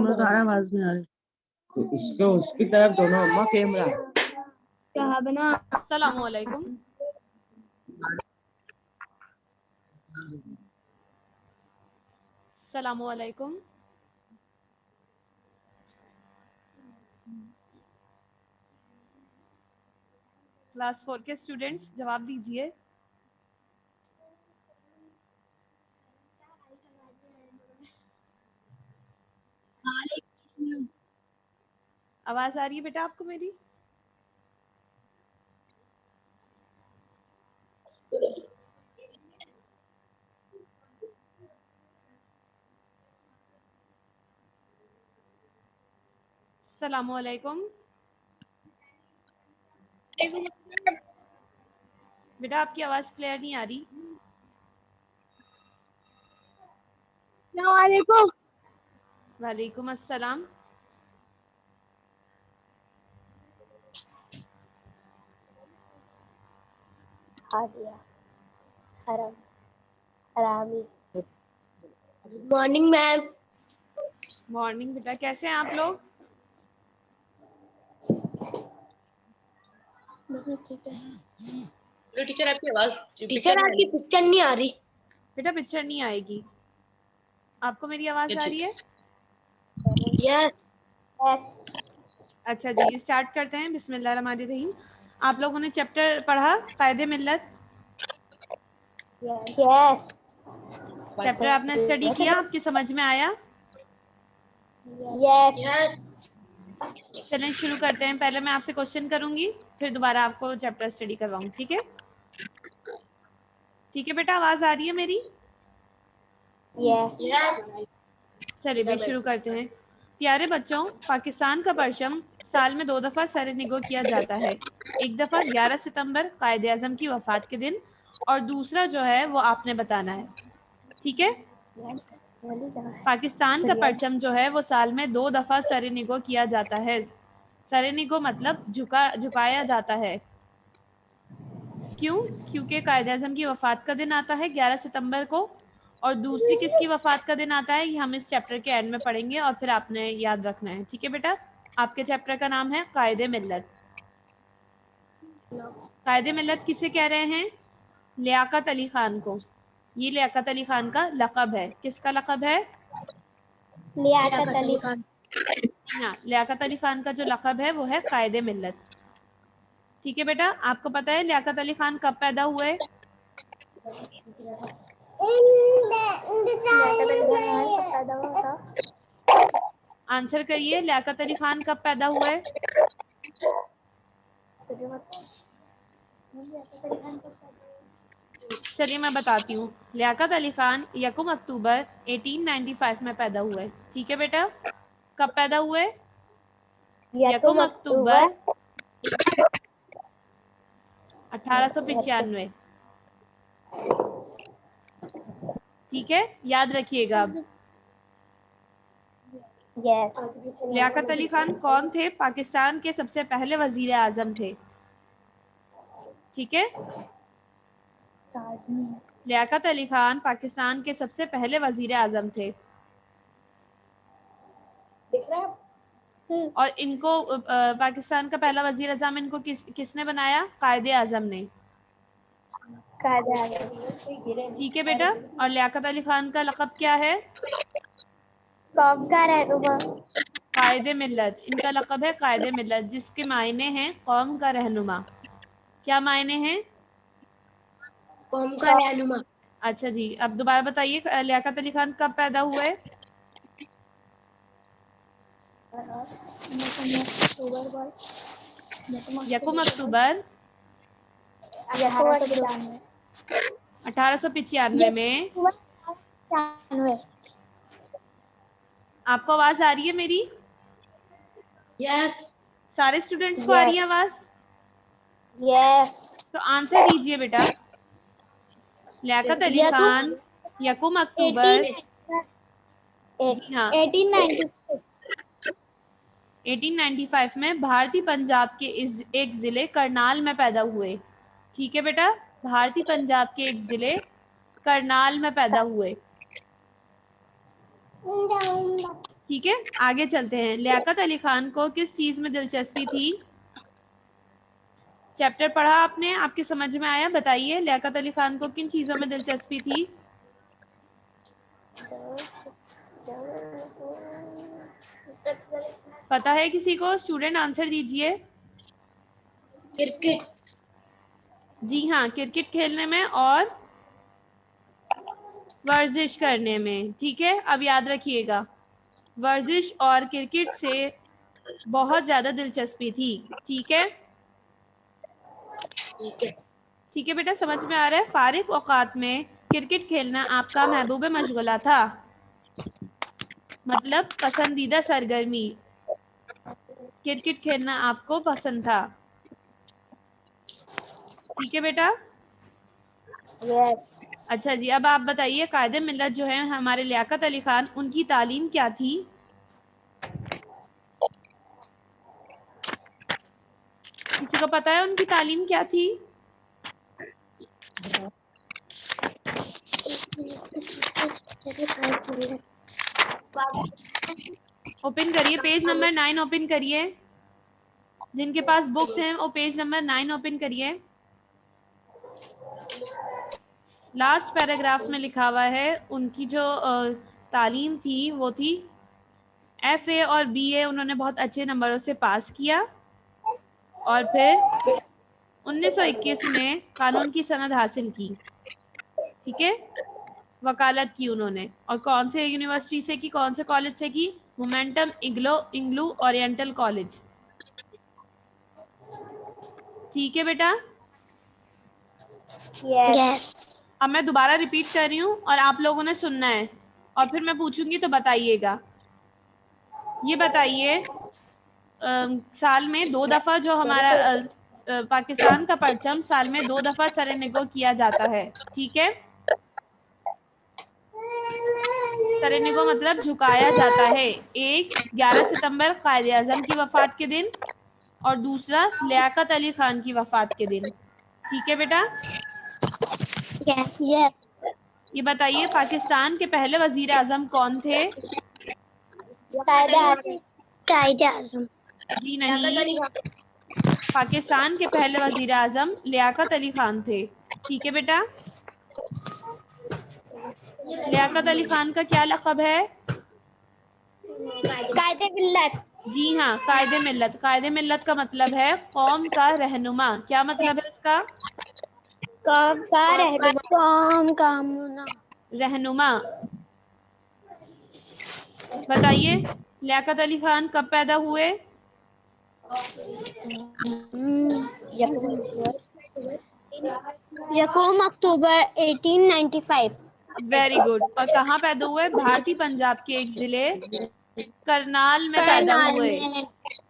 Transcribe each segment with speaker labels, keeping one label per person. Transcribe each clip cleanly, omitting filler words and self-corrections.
Speaker 1: तुम्हारा आवाज नहीं आ रही।
Speaker 2: तो इसको उसकी तरफ दोनों अम्मा कैमरा।
Speaker 3: क्या बना?
Speaker 4: अस्सलामु अलैकुम। अस्सलामु अलैकुम। क्लास 4 के स्टूडेंट्स जवाब दीजिए। आवाज आ रही है बेटा आपको मेरी? अस्सलामु अलैकुम। बेटा आपकी आवाज क्लियर नहीं आ रही।
Speaker 3: अस्सलामुअलैकुम।
Speaker 4: वालेकुम अस्सलाम।
Speaker 3: हरामी। Good morning ma'am.
Speaker 4: मॉर्निंग बेटा, कैसे हैं आप लोग?
Speaker 3: टीचर आपकी आवाज टीचर आपकी पिक्चर नहीं आ रही।
Speaker 4: बेटा पिक्चर नहीं आएगी। आपको मेरी आवाज आ रही है?
Speaker 3: Yes yes.
Speaker 4: अच्छा जी, स्टार्ट करते हैं। बिस्मिल्लाहिर्रहमानिर्रहीम। आप लोगों ने चैप्टर पढ़ा कायदे मिल्लत?
Speaker 3: यस।
Speaker 4: चैप्टर आपने स्टडी किया, आपकी समझ में आया?
Speaker 3: यस।
Speaker 4: चलें शुरू करते हैं। पहले मैं आपसे क्वेश्चन करूंगी, फिर दोबारा आपको चैप्टर स्टडी करवाऊंगी। ठीक है? ठीक है बेटा, आवाज आ रही है मेरी?
Speaker 3: यस।
Speaker 4: चलिए भाई शुरू करते हैं। प्यारे बच्चों, पाकिस्तान का परचम साल में 2 दफ़ा सर-ए-निगो किया जाता है। एक दफ़ा 11 सितंबर कायदे आज़म की वफ़ात के दिन, और दूसरा जो है वो आपने बताना है। ठीक है? पाकिस्तान का परचम जो है वो साल में 2 दफ़ा सर-ए-निगो किया जाता है। सर-ए-निगो मतलब झुकाया जाता है। क्यों? क्योंकि कायदे आज़म की वफ़ात का दिन आता है 11 सितंबर को, और दूसरी किसकी वफ़ात का दिन आता है ये हम इस चैप्टर के एंड में पढ़ेंगे, और फिर आपने याद रखना है। ठीक है बेटा? आपके चैप्टर का नाम है कायदे मिल्लत। कायदे मिल्लत किसे कह रहे हैं? लियाकत अली खान को। ये लियाकत अली खान का लक़ब है। किसका लक़ब है?
Speaker 3: लियाकत अली खान।
Speaker 4: हाँ, लियाकत अली खान का जो लक़ब है वो है कायदे मिल्लत। ठीक है बेटा? आपको पता है लियाकत अली खान कब पैदा हुए? आंसर करिए, लियाकत अली खान कब पैदा हुए? चलिए मैं बताती हूँ। लियाकत अली खान 1 अक्टूबर 1895 में पैदा हुए। ठीक है बेटा? कब पैदा हुए? 1 अक्टूबर 1895। ठीक है, याद रखिएगा। अब लियाकत अली खान कौन थे? पाकिस्तान के सबसे पहले वजीर आजम थे। ठीक है? लियाकत अली खान पाकिस्तान के सबसे पहले वजीर आजम थे।
Speaker 3: दिख रहा है?
Speaker 4: और इनको पाकिस्तान का पहला वजीर आजम इनको किसने बनाया? कायदे आजम ने। ठीक है बेटा? और लियाकत अली खान का लक़ब क्या है?
Speaker 3: कौम का रहनुमा।
Speaker 4: कायदे मिल्लत। इनका लक़ब है कायदे मिल्लत, जिसके मायने हैं कौम का रहनुमा। क्या मायने हैं?
Speaker 3: कौम का रहनुमा।
Speaker 4: अच्छा जी, अब दोबारा बताइए, लियाकत अली खान कब पैदा हुए? 1 अक्टूबर 1895 में। आपको आवाज आ रही है मेरी?
Speaker 3: यस।
Speaker 4: सारे स्टूडेंट्स को आ रही है आवाज?
Speaker 3: यस।
Speaker 4: तो आंसर दीजिए बेटा। लियाकत अली खान 1 अक्टूबर, जी हाँ, 1895 में भारतीय पंजाब के एक ज़िले करनाल में पैदा हुए। ठीक है बेटा? भारतीय पंजाब के एक ज़िले करनाल में पैदा हुए। ठीक है, आगे चलते हैं। लियाकत अली खान को किस चीज में दिलचस्पी थी? चैप्टर पढ़ा आपने, आपके समझ में आया? बताइए, लियाकत अली खान को किन चीजों में दिलचस्पी थी? पता है किसी को? स्टूडेंट आंसर दीजिए।
Speaker 3: क्रिकेट।
Speaker 4: जी हाँ, क्रिकेट खेलने में और वर्जिश करने में। ठीक है, अब याद रखिएगा, वर्जिश और क्रिकेट से बहुत ज्यादा दिलचस्पी थी। ठीक है, ठीक है बेटा, समझ में आ रहा है? फारिग औकात में क्रिकेट खेलना आपका महबूब मशगुला था, मतलब पसंदीदा सरगर्मी। क्रिकेट खेलना आपको पसंद था। ठीक है बेटा।
Speaker 3: यस।
Speaker 4: अच्छा जी, अब आप बताइए, कायदे मिल्लत जो है हमारे लियाकत अली खान, उनकी तालीम क्या थी? किसी को पता है उनकी तालीम क्या थी? ओपन करिए, पेज नंबर 9 ओपन करिए। जिनके पास बुक्स हैं वो पेज नंबर 9 ओपन करिए। लास्ट पैराग्राफ में लिखा हुआ है उनकी जो तालीम थी वो थी FA और BA उन्होंने बहुत अच्छे नंबरों से पास किया, और फिर 1921 में कानून की सनद हासिल की। ठीक है, वकालत की उन्होंने, और कौन से यूनिवर्सिटी से की, कौन से कॉलेज से की? Mohammedan Anglo Oriental College. ठीक है बेटा।
Speaker 3: यस।
Speaker 4: अब मैं दोबारा रिपीट कर रही हूँ और आप लोगों ने सुनना है, और फिर मैं पूछूंगी तो बताइएगा। ये बताइए, साल में 2 दफा जो हमारा पाकिस्तान का परचम साल में 2 दफा सरेनिगो किया जाता है। ठीक है, सरेनिगो मतलब झुकाया जाता है। एक 11 सितंबर कायदे आजम की वफात के दिन, और दूसरा लियाकत अली खान की वफात के दिन। ठीक है बेटा।
Speaker 3: यस।
Speaker 4: ये बताइए, पाकिस्तान के पहले वजीर आजम कौन थे?
Speaker 3: कायदे आजम।
Speaker 4: जी नहीं, पाकिस्तान के पहले वजीर आजम लियाकत अली खान थे। ठीक है बेटा। लियाकत अली खान का क्या लक़ब है?
Speaker 3: कायदे मिल्लत।
Speaker 4: जी हाँ, कायदे मिल्लत। कायदे मिल्लत का मतलब है कौम का रहनुमा। क्या मतलब है इसका?
Speaker 3: कौम का रहनुमा। कौम का
Speaker 4: रहनुमा। बताइए, लियाकत अली खान कब पैदा हुए?
Speaker 3: यकूम अक्टूबर 1895।
Speaker 4: Very good. और कहाँ पैदा हुए? भारतीय पंजाब के एक जिले करनाल में पैदा हुए।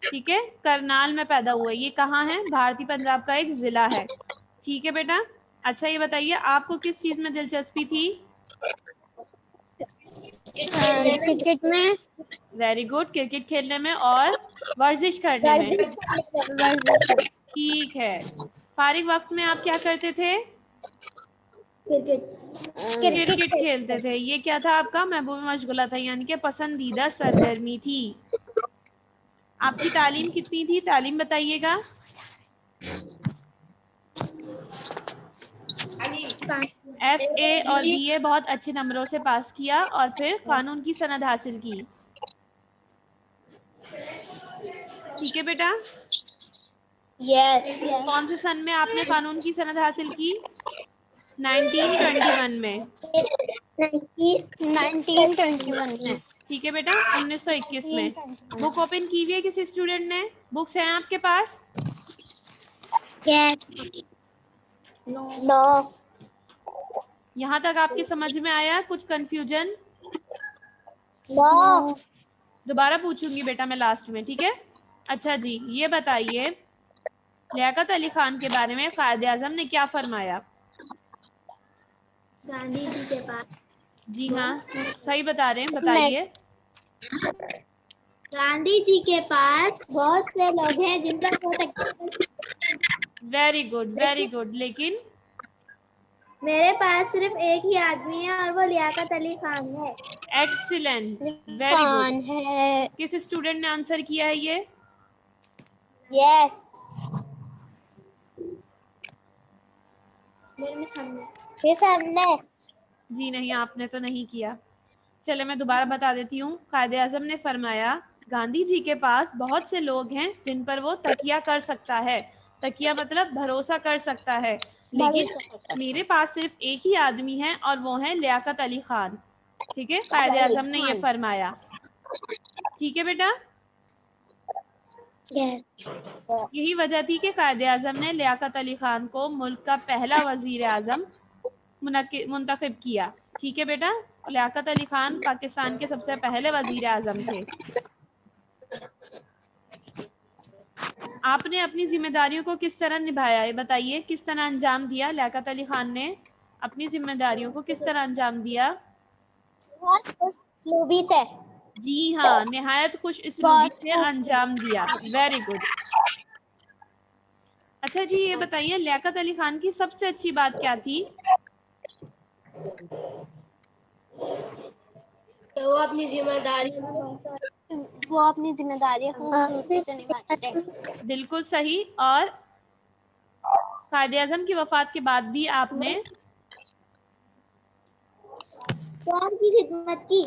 Speaker 4: ठीक है, करनाल में पैदा हुए। ये कहाँ है? भारतीय पंजाब का एक जिला है। ठीक है बेटा। अच्छा, ये बताइए, आपको किस चीज में दिलचस्पी थी?
Speaker 3: क्रिकेट में।
Speaker 4: वेरी गुड, क्रिकेट खेलने में और वर्जिश करने में। ठीक है। फारिग वक्त में आप क्या करते थे? क्रिकेट खेलते थे। ये क्या था आपका? महबूब मशगुला था, यानी कि पसंदीदा सरगर्मी थी। आपकी तालीम कितनी थी? तालीम बताइएगा। FA और BA बहुत अच्छे नंबरों से पास किया, और फिर कानून की सनद हासिल की। ठीक है बेटा।
Speaker 3: यस।
Speaker 4: कौन से सन में आपने कानून की सनद हासिल की? 1921 में।
Speaker 3: 1921 में।
Speaker 4: ठीक है बेटा, 1921 में। बुक ओपन की हुई है किसी स्टूडेंट ने? बुक्स हैं आपके पास?
Speaker 3: नो।
Speaker 4: यहाँ तक आपकी समझ में आया? कुछ कंफ्यूजन?
Speaker 3: नो।
Speaker 4: दोबारा पूछूंगी बेटा मैं लास्ट में। ठीक है। अच्छा जी, ये बताइए, लियाकत अली खान के बारे में कायदे आजम ने क्या फरमाया?
Speaker 3: गांधी जी के पास।
Speaker 4: जी हाँ, सही बता रहे हैं, बताइए।
Speaker 3: गांधी जी के पास बहुत से लोग हैं जिन पर हो सकता है।
Speaker 4: Very good, very good. लेकिन
Speaker 3: मेरे पास सिर्फ एक ही आदमी है और वो लियाकत अली खान है।
Speaker 4: Excellent, very
Speaker 3: Khan
Speaker 4: good.
Speaker 3: है।
Speaker 4: किस स्टूडेंट ने आंसर किया है ये?
Speaker 3: यस, ये सबने।
Speaker 4: जी नहीं, आपने तो नहीं किया। चले मैं दोबारा बता देती हूँ। कायदे आजम ने फरमाया, गांधी जी के पास बहुत से लोग हैं जिन पर वो तकिया कर सकता है। तकिया मतलब भरोसा कर सकता है, लेकिन मेरे पास सिर्फ एक ही आदमी है और वो है लियाकत अली खान। ठीक है, कायदे आजम ने ये फरमाया। ठीक है बेटा, यही वजह थी कि कायदे आजम ने लियाकत अली खान को मुल्क का पहला वजीर आजम मुंतखब किया। ठीक है बेटा, लियाकत अली खान पाकिस्तान के सबसे पहले वजीर आजम थे। आपने अपनी जिम्मेदारियों को किस तरह निभाया, ये बताइए, किस तरह अंजाम दिया? लियाकत अली खान ने अपनी जिम्मेदारियों को किस तरह अंजाम दिया?
Speaker 3: खूबी से।
Speaker 4: जी हाँ, निहायत खुश इसलूबी से अंजाम दिया। Very good. अच्छा जी, ये बताइए लियाकत अली खान की सबसे अच्छी बात क्या थी?
Speaker 3: तो वो अपनी जिम्मेदारी खूबसूरती से निभाते थे।
Speaker 4: बिल्कुल सही। और कायदे आजम की वफात के बाद भी आपने
Speaker 3: कौन की खिदमत की?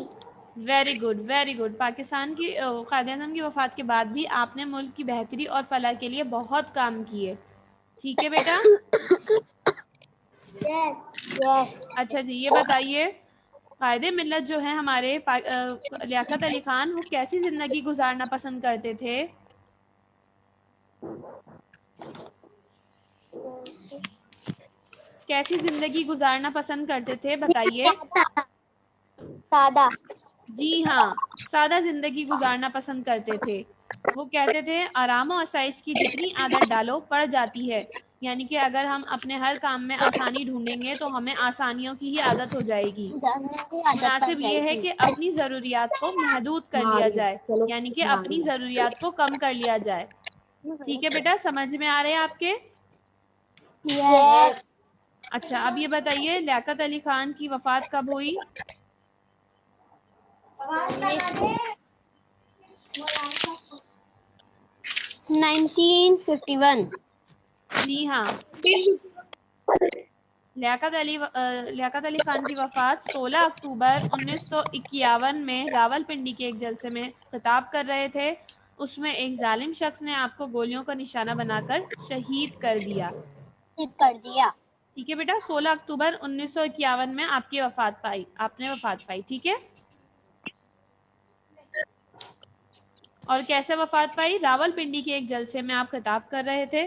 Speaker 4: Very good, very good. Pakistan की कायदे आजम की वफात के बाद भी आपने मुल्क की बेहतरी और फलाह के लिए बहुत काम किए। ठीक है बेटा।
Speaker 3: Yes yes.
Speaker 4: अच्छा जी, ये बताइए, कायदे मिल्लत जो है हमारे लियाकत अली खान, वो कैसी जिंदगी गुजारना पसंद करते थे? कैसी जिंदगी गुजारना पसंद करते थे, बताइए।
Speaker 3: सादा।
Speaker 4: जी हाँ, सादा जिंदगी गुजारना पसंद करते थे। वो कहते थे, आराम और आसाइश की जितनी आदत डालो पड़ जाती है। यानी कि अगर हम अपने हर काम में आसानी ढूंढेंगे तो हमें आसानियों की ही आदत हो जाएगी। मुनासिब ये है कि अपनी ज़रूरियात को महदूद कर लिया जाए, यानी कि अपनी ज़रूरियात को कम कर लिया जाए। ठीक है बेटा, समझ में आ रहे हैं आपके?
Speaker 3: यस।
Speaker 4: अच्छा, अब ये बताइए, लियाकत अली खान की वफात कब हुई?
Speaker 3: 1951।
Speaker 4: जी हाँ, लियाकत अली खान की वफात 16 अक्टूबर 1951 में रावलपिंडी के एक जलसे में खिताब कर रहे थे। उसमें एक जालिम शख्स ने आपको गोलियों का निशाना बनाकर शहीद कर दिया। ठीक है बेटा, 16 अक्टूबर 1951 में आपने वफात पाई। ठीक है, और कैसे वफात पाई? रावलपिंडी के एक जलसे में आप खिताब कर रहे थे।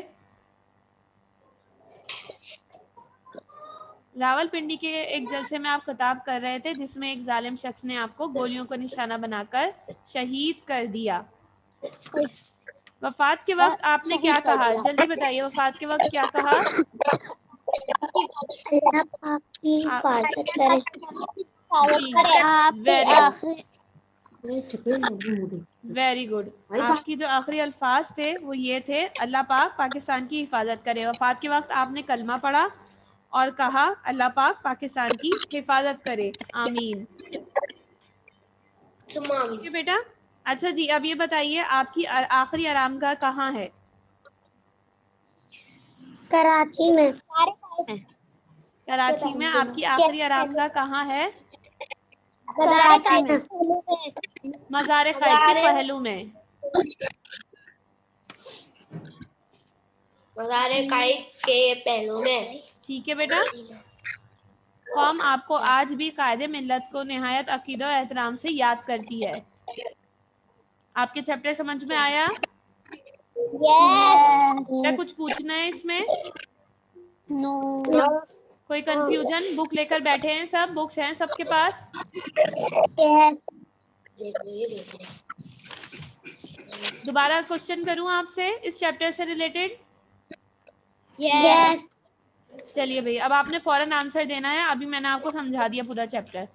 Speaker 4: रावलपिंडी के एक जलसे में आप खिताब कर रहे थे जिसमें एक जालिम शख्स ने आपको गोलियों का निशाना बनाकर शहीद कर दिया। वफात के वक्त आपने क्या कहा? जल्दी बताइए, वफात के वक्त क्या कहा? Very good. आपकी जो आखिरी अल्फाज थे वो ये थे, अल्लाह पाक पाकिस्तान की हिफाजत करे। वफात के वक्त आपने कलमा पढ़ा और कहा, अल्लाह पाक पाकिस्तान की हिफाजत करे, आमीन। ठीक है बेटा। अच्छा जी, अब ये बताइए, आपकी आखिरी आरामगाह कहाँ है?
Speaker 3: कराची में।
Speaker 4: कराची में आपकी आखिरी आरामगाह कहाँ है?
Speaker 3: कराची में।
Speaker 4: मज़ार क़ाइद के पहलू में।
Speaker 3: मज़ार क़ाइद के पहलू में।
Speaker 4: ठीक है बेटा। कौम आपको आज भी कायदे मिल्लत को निहायत अकीदा और एहतराम से याद करती है। आपके चैप्टर समझ में आया? क्या कुछ पूछना है इसमें?
Speaker 3: नो।
Speaker 4: कोई कंफ्यूजन? बुक लेकर बैठे हैं सब? बुक्स हैं सबके पास? दोबारा क्वेश्चन करूं आपसे इस चैप्टर से रिलेटेड?
Speaker 3: यस।
Speaker 4: चलिए भाई, अब आपने फौरन आंसर देना है। अभी मैंने आपको समझा दिया पूरा चैप्टर।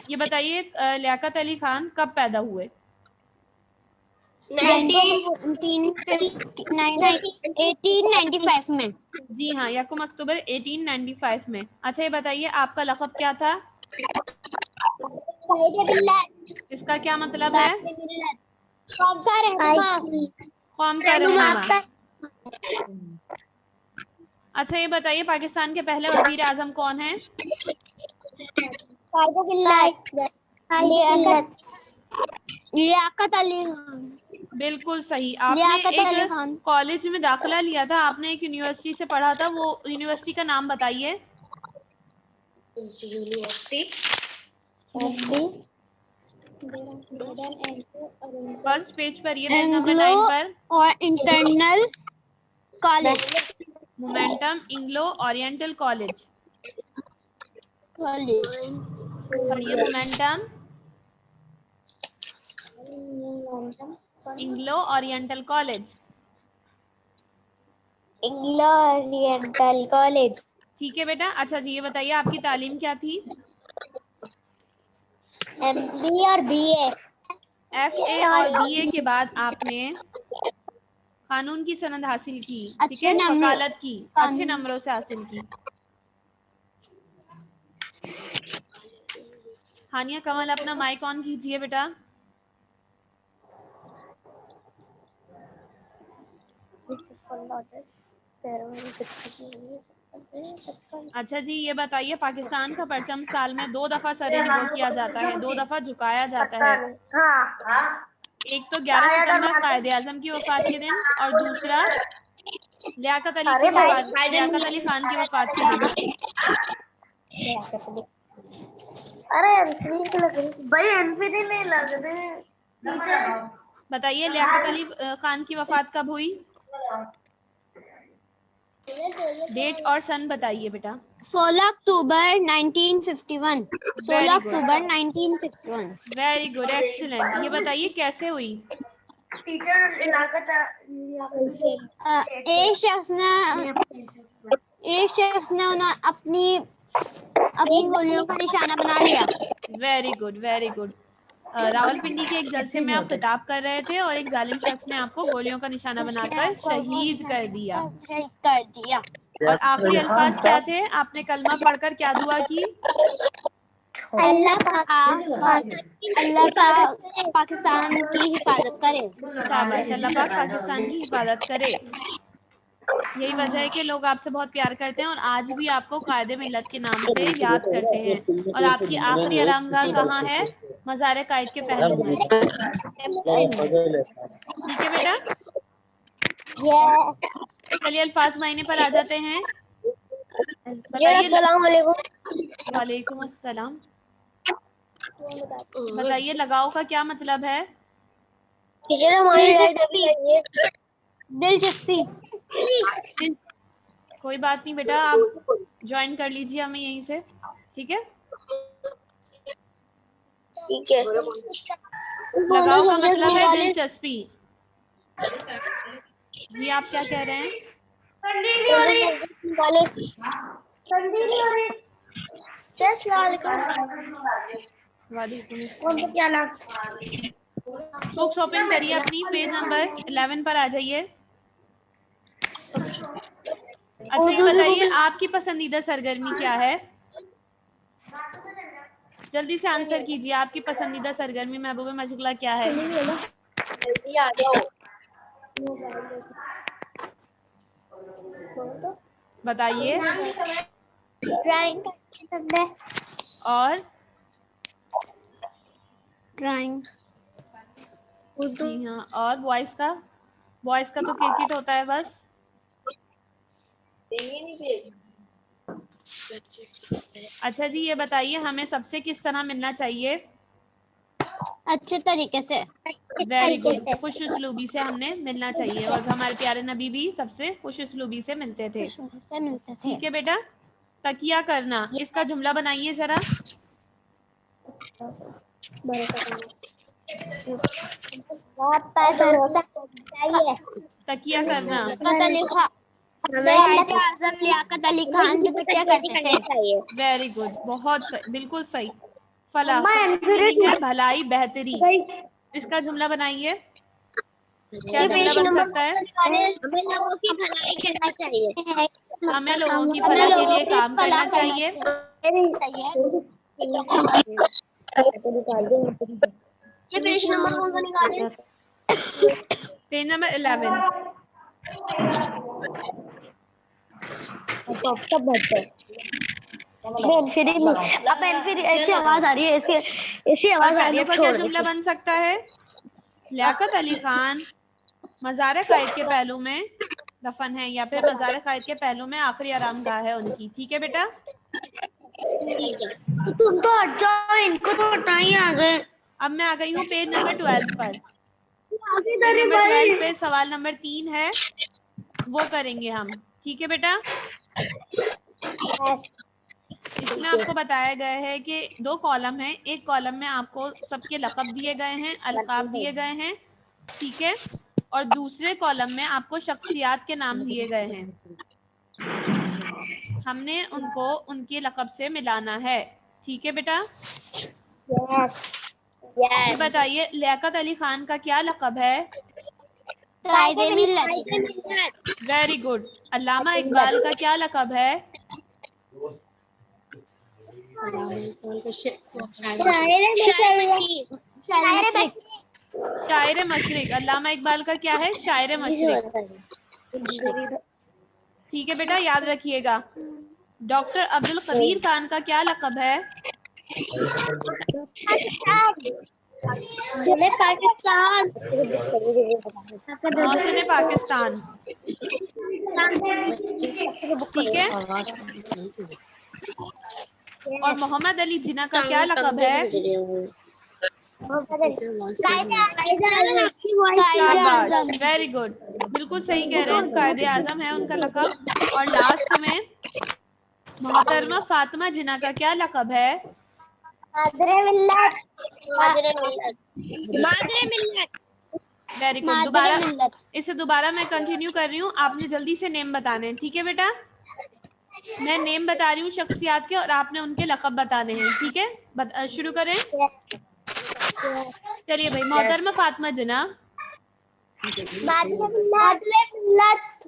Speaker 4: ये बताइए, लियाकत अली खान कब पैदा हुए?
Speaker 3: 1895 में।
Speaker 4: जी हाँ, यकम अक्टूबर 1895 में। अच्छा, ये बताइए, आपका लक़ब क्या था? इसका क्या मतलब है?
Speaker 3: कौम का रहनुमा।
Speaker 4: कौम का रहनुमा। अच्छा ये बताइए पाकिस्तान के पहले वजीर आजम कौन है?
Speaker 3: लियाकत अली खान।
Speaker 4: बिल्कुल सही। आपने एक कॉलेज में दाखिला लिया था, आपने एक यूनिवर्सिटी से पढ़ा था, वो यूनिवर्सिटी का नाम बताइए। फर्स्ट पेज पर, ये पेज नंबर 9 पर।
Speaker 3: और internal college.
Speaker 4: Mohammedan Anglo Oriental College. पढ़िए, Mohammedan Anglo Oriental College.
Speaker 3: Anglo Oriental College.
Speaker 4: ठीक है बेटा। अच्छा जी ये बताइए आपकी तालीम क्या थी?
Speaker 3: एमबी और बीए।
Speaker 4: एफए और बीए के बाद आपने कानून की सनद हासिल की, ठीक है, वकालत की, अच्छे नंबरों से हासिल की। हानिया कमल अपना माइक ऑन कीजिए बेटा। अच्छा जी ये बताइए पाकिस्तान का परचम साल में 2 दफा सरे निगो किया जाता है, 2 दफा झुकाया जाता है। एक तो 11 सितंबर कायदे आजम की वफात के दिन, और दूसरा लियाकत अली खान की वफात के दिन। बताइए लियाकत अली खान की वफात कब हुई? डेट और सन बताइए बेटा।
Speaker 3: 16 अक्टूबर 1951। 16 अक्टूबर 1951।
Speaker 4: Very good, excellent. ये बताइए कैसे हुई?
Speaker 3: एक शख्स ने उन्हें अपनी गोलियों का निशाना बना लिया।
Speaker 4: Very good, very good. Rawalpindi के एक जलसे में आप खिताब कर रहे थे और एक जालिम शख्स ने आपको गोलियों का निशाना बनाकर शहीद कर दिया। और आखिरी अल्फाज क्या थे? आपने कलमा पढ़कर क्या दुआ की?
Speaker 3: अल्लाह पाक पाकिस्तान की हिफाजत करे।
Speaker 4: शाबाश, अल्लाह पाक पाकिस्तान की हिफाजत करे। यही वजह है कि लोग आपसे बहुत प्यार करते हैं और आज भी आपको कायदे मिल्लत के नाम से याद करते हैं। और आपकी आखिरी आरामगाह कहाँ है? मज़ार कायद के पहलू में। ठीक है बेटा। चलिए अल्फाज मायने पर आ जाते हैं। वालेकुम अस्सलाम। बताइए लगाओ का क्या मतलब है?
Speaker 3: दिलचस्पी।
Speaker 4: कोई बात नहीं बेटा, आप ज्वाइन कर लीजिए हमें यहीं से, ठीक है। लगाओ का मतलब है दिलचस्पी। जी आप क्या कह रहे हैं? बुक्स ओपन करिए अपनी, पेज नंबर 11 पर आ जाइए। अच्छा ये बताइए आपकी पसंदीदा सरगर्मी क्या है? जल्दी से आंसर कीजिए, आपकी पसंदीदा सरगर्मी महबूबा मशगला क्या है? बताइए।
Speaker 3: ड्राइंग
Speaker 4: और
Speaker 3: ड्राइंग।
Speaker 4: जी हाँ, और बॉयज का तो क्रिकेट होता है बस। अच्छा जी ये बताइए हमें सबसे किस तरह मिलना चाहिए?
Speaker 3: अच्छे तरीके से।
Speaker 4: वेरी गुड, खुश उसलूबी से हमने मिलना चाहिए, और हमारे प्यारे नबी भी सबसे खुश उसलूबी से मिलते थे। ठीक है बेटा। तकिया करना, इसका जुमला बनाइए जरा। तकिया करना।
Speaker 3: लियाकत अली खान जो तकिया करते थे।
Speaker 4: वेरी गुड, बहुत सही, बिल्कुल सही। फलाह मीनिंग है भलाई बेहतरी। इसका जुमला बनाइए। क्या जुमला बन सकता है?
Speaker 3: हमें लोगों की भलाई करना चाहिए।
Speaker 4: हमें लोगों की भलाई के लिए काम करना चाहिए।
Speaker 3: ये पेज नंबर कौन सा निकाले?
Speaker 4: Page number 11।
Speaker 3: फिर ऐसी आवाज आ रही है, ऐसी
Speaker 4: और
Speaker 3: आवाज आ रही
Speaker 4: पहलू
Speaker 3: है।
Speaker 4: का क्या जुमला बन सकता है? लियाकत अली खान मज़ार कायद के पहलू में दफन है, या फिर मज़ार कायद के पहलू में आखिरी आरामगाह है उनकी। ठीक है बेटा,
Speaker 3: तो तुम तो हट जाओ, इनको तो हटाइए आगे।
Speaker 4: अब मैं आ गई हूँ पेज नंबर 12 पर।
Speaker 3: आगे
Speaker 4: पेज नंबर 12 पे सवाल नंबर 3 है, वो करेंगे हम। ठीक है बेटा, इसमें आपको बताया गया है कि 2 कॉलम है। एक कॉलम में आपको सबके लक़ब दिए गए हैं, अलकाब दिए गए हैं, ठीक है, और दूसरे कॉलम में आपको शख्सियात के नाम दिए गए हैं। हमने उनको उनके लक़ब से मिलाना है। ठीक है बेटा, ये बताइए लियाकत अली खान का क्या लक़ब है?
Speaker 3: कायदे मिल्लत।
Speaker 4: Very good. अल्लामा इकबाल का क्या लक़ब है? शायर मशरिक। अल्लामा इकबाल का क्या है? शायर मशरिक। ठीक है बेटा, याद रखिएगा। डॉक्टर अब्दुल कदीर खान का क्या लक़ब है?
Speaker 3: पाकिस्तान।
Speaker 4: मोहसिन पाकिस्तान। ठीक है, और मोहम्मद अली जिन्ना का क्या लक़ब है? शाबाश, वेरी गुड, बिल्कुल सही कह रहे हैं, कायदे आज़म है उनका लक़ब। और लास्ट में मोहतरमा फातिमा जिन्ना का क्या लक़ब है? Very good. दोबारा इसे दोबारा मैं कंटिन्यू कर रही हूँ, आपने जल्दी से नेम बताने हैं। ठीक है बेटा, मैं नेम बता रही हूँ शख्सियात के और आपने उनके लक़ब बताने हैं। ठीक है, शुरू करें। चलिए भाई, मोहतरमा Fatima Jinnah.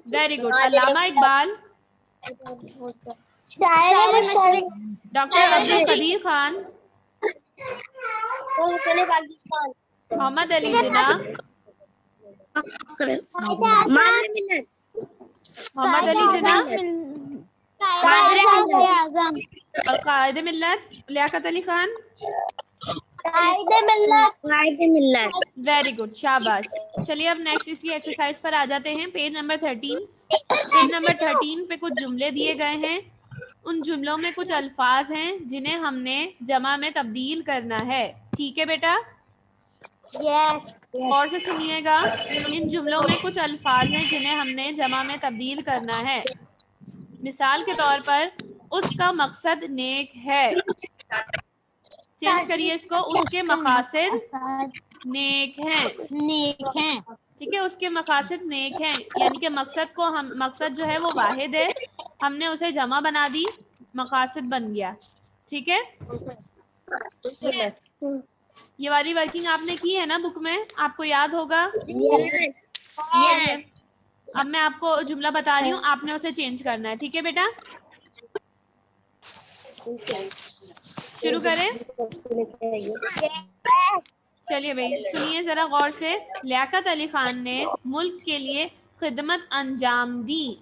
Speaker 4: Very good. Allama Iqbal. Doctor Abdul Qadeer Khan. Mohammad Ali Jinnah. Mohammad Ali Jinnah और कायदे मिल्लत लियाकत अली खान। वेरी गुड, शाबाश। चलिए अब नेक्स्ट इसकी एक्सरसाइज पर आ जाते हैं। Page number 13। पेज नंबर 13 पे कुछ जुमले दिए गए हैं। उन जुमलों में कुछ अल्फाज हैं जिन्हें हमने जमा में तब्दील करना है। ठीक है बेटा, और से सुनिएगा। इन जुमलों में कुछ अल्फाज हैं जिन्हें हमने जमा में तब्दील करना है। मिसाल के तौर पर, उसका मकसद नेक है। चेंज करिए इसको, उसके मकासद नेक हैं। ठीक है, उसके मकासद नेक हैं, यानी कि मकसद जो है वो वाहिद है, हमने उसे जमा बना दी, मकासद बन गया। ठीक है, ये वाली वर्किंग आपने की है ना बुक में, आपको याद होगा। अब मैं आपको जुमला बता रही हूँ, आपने उसे चेंज करना है। ठीक है बेटा, शुरू करें। चलिए भाई, सुनिए जरा गौर से। लियाकत अली खान ने मुल्क के लिए खिदमत अंजाम दी।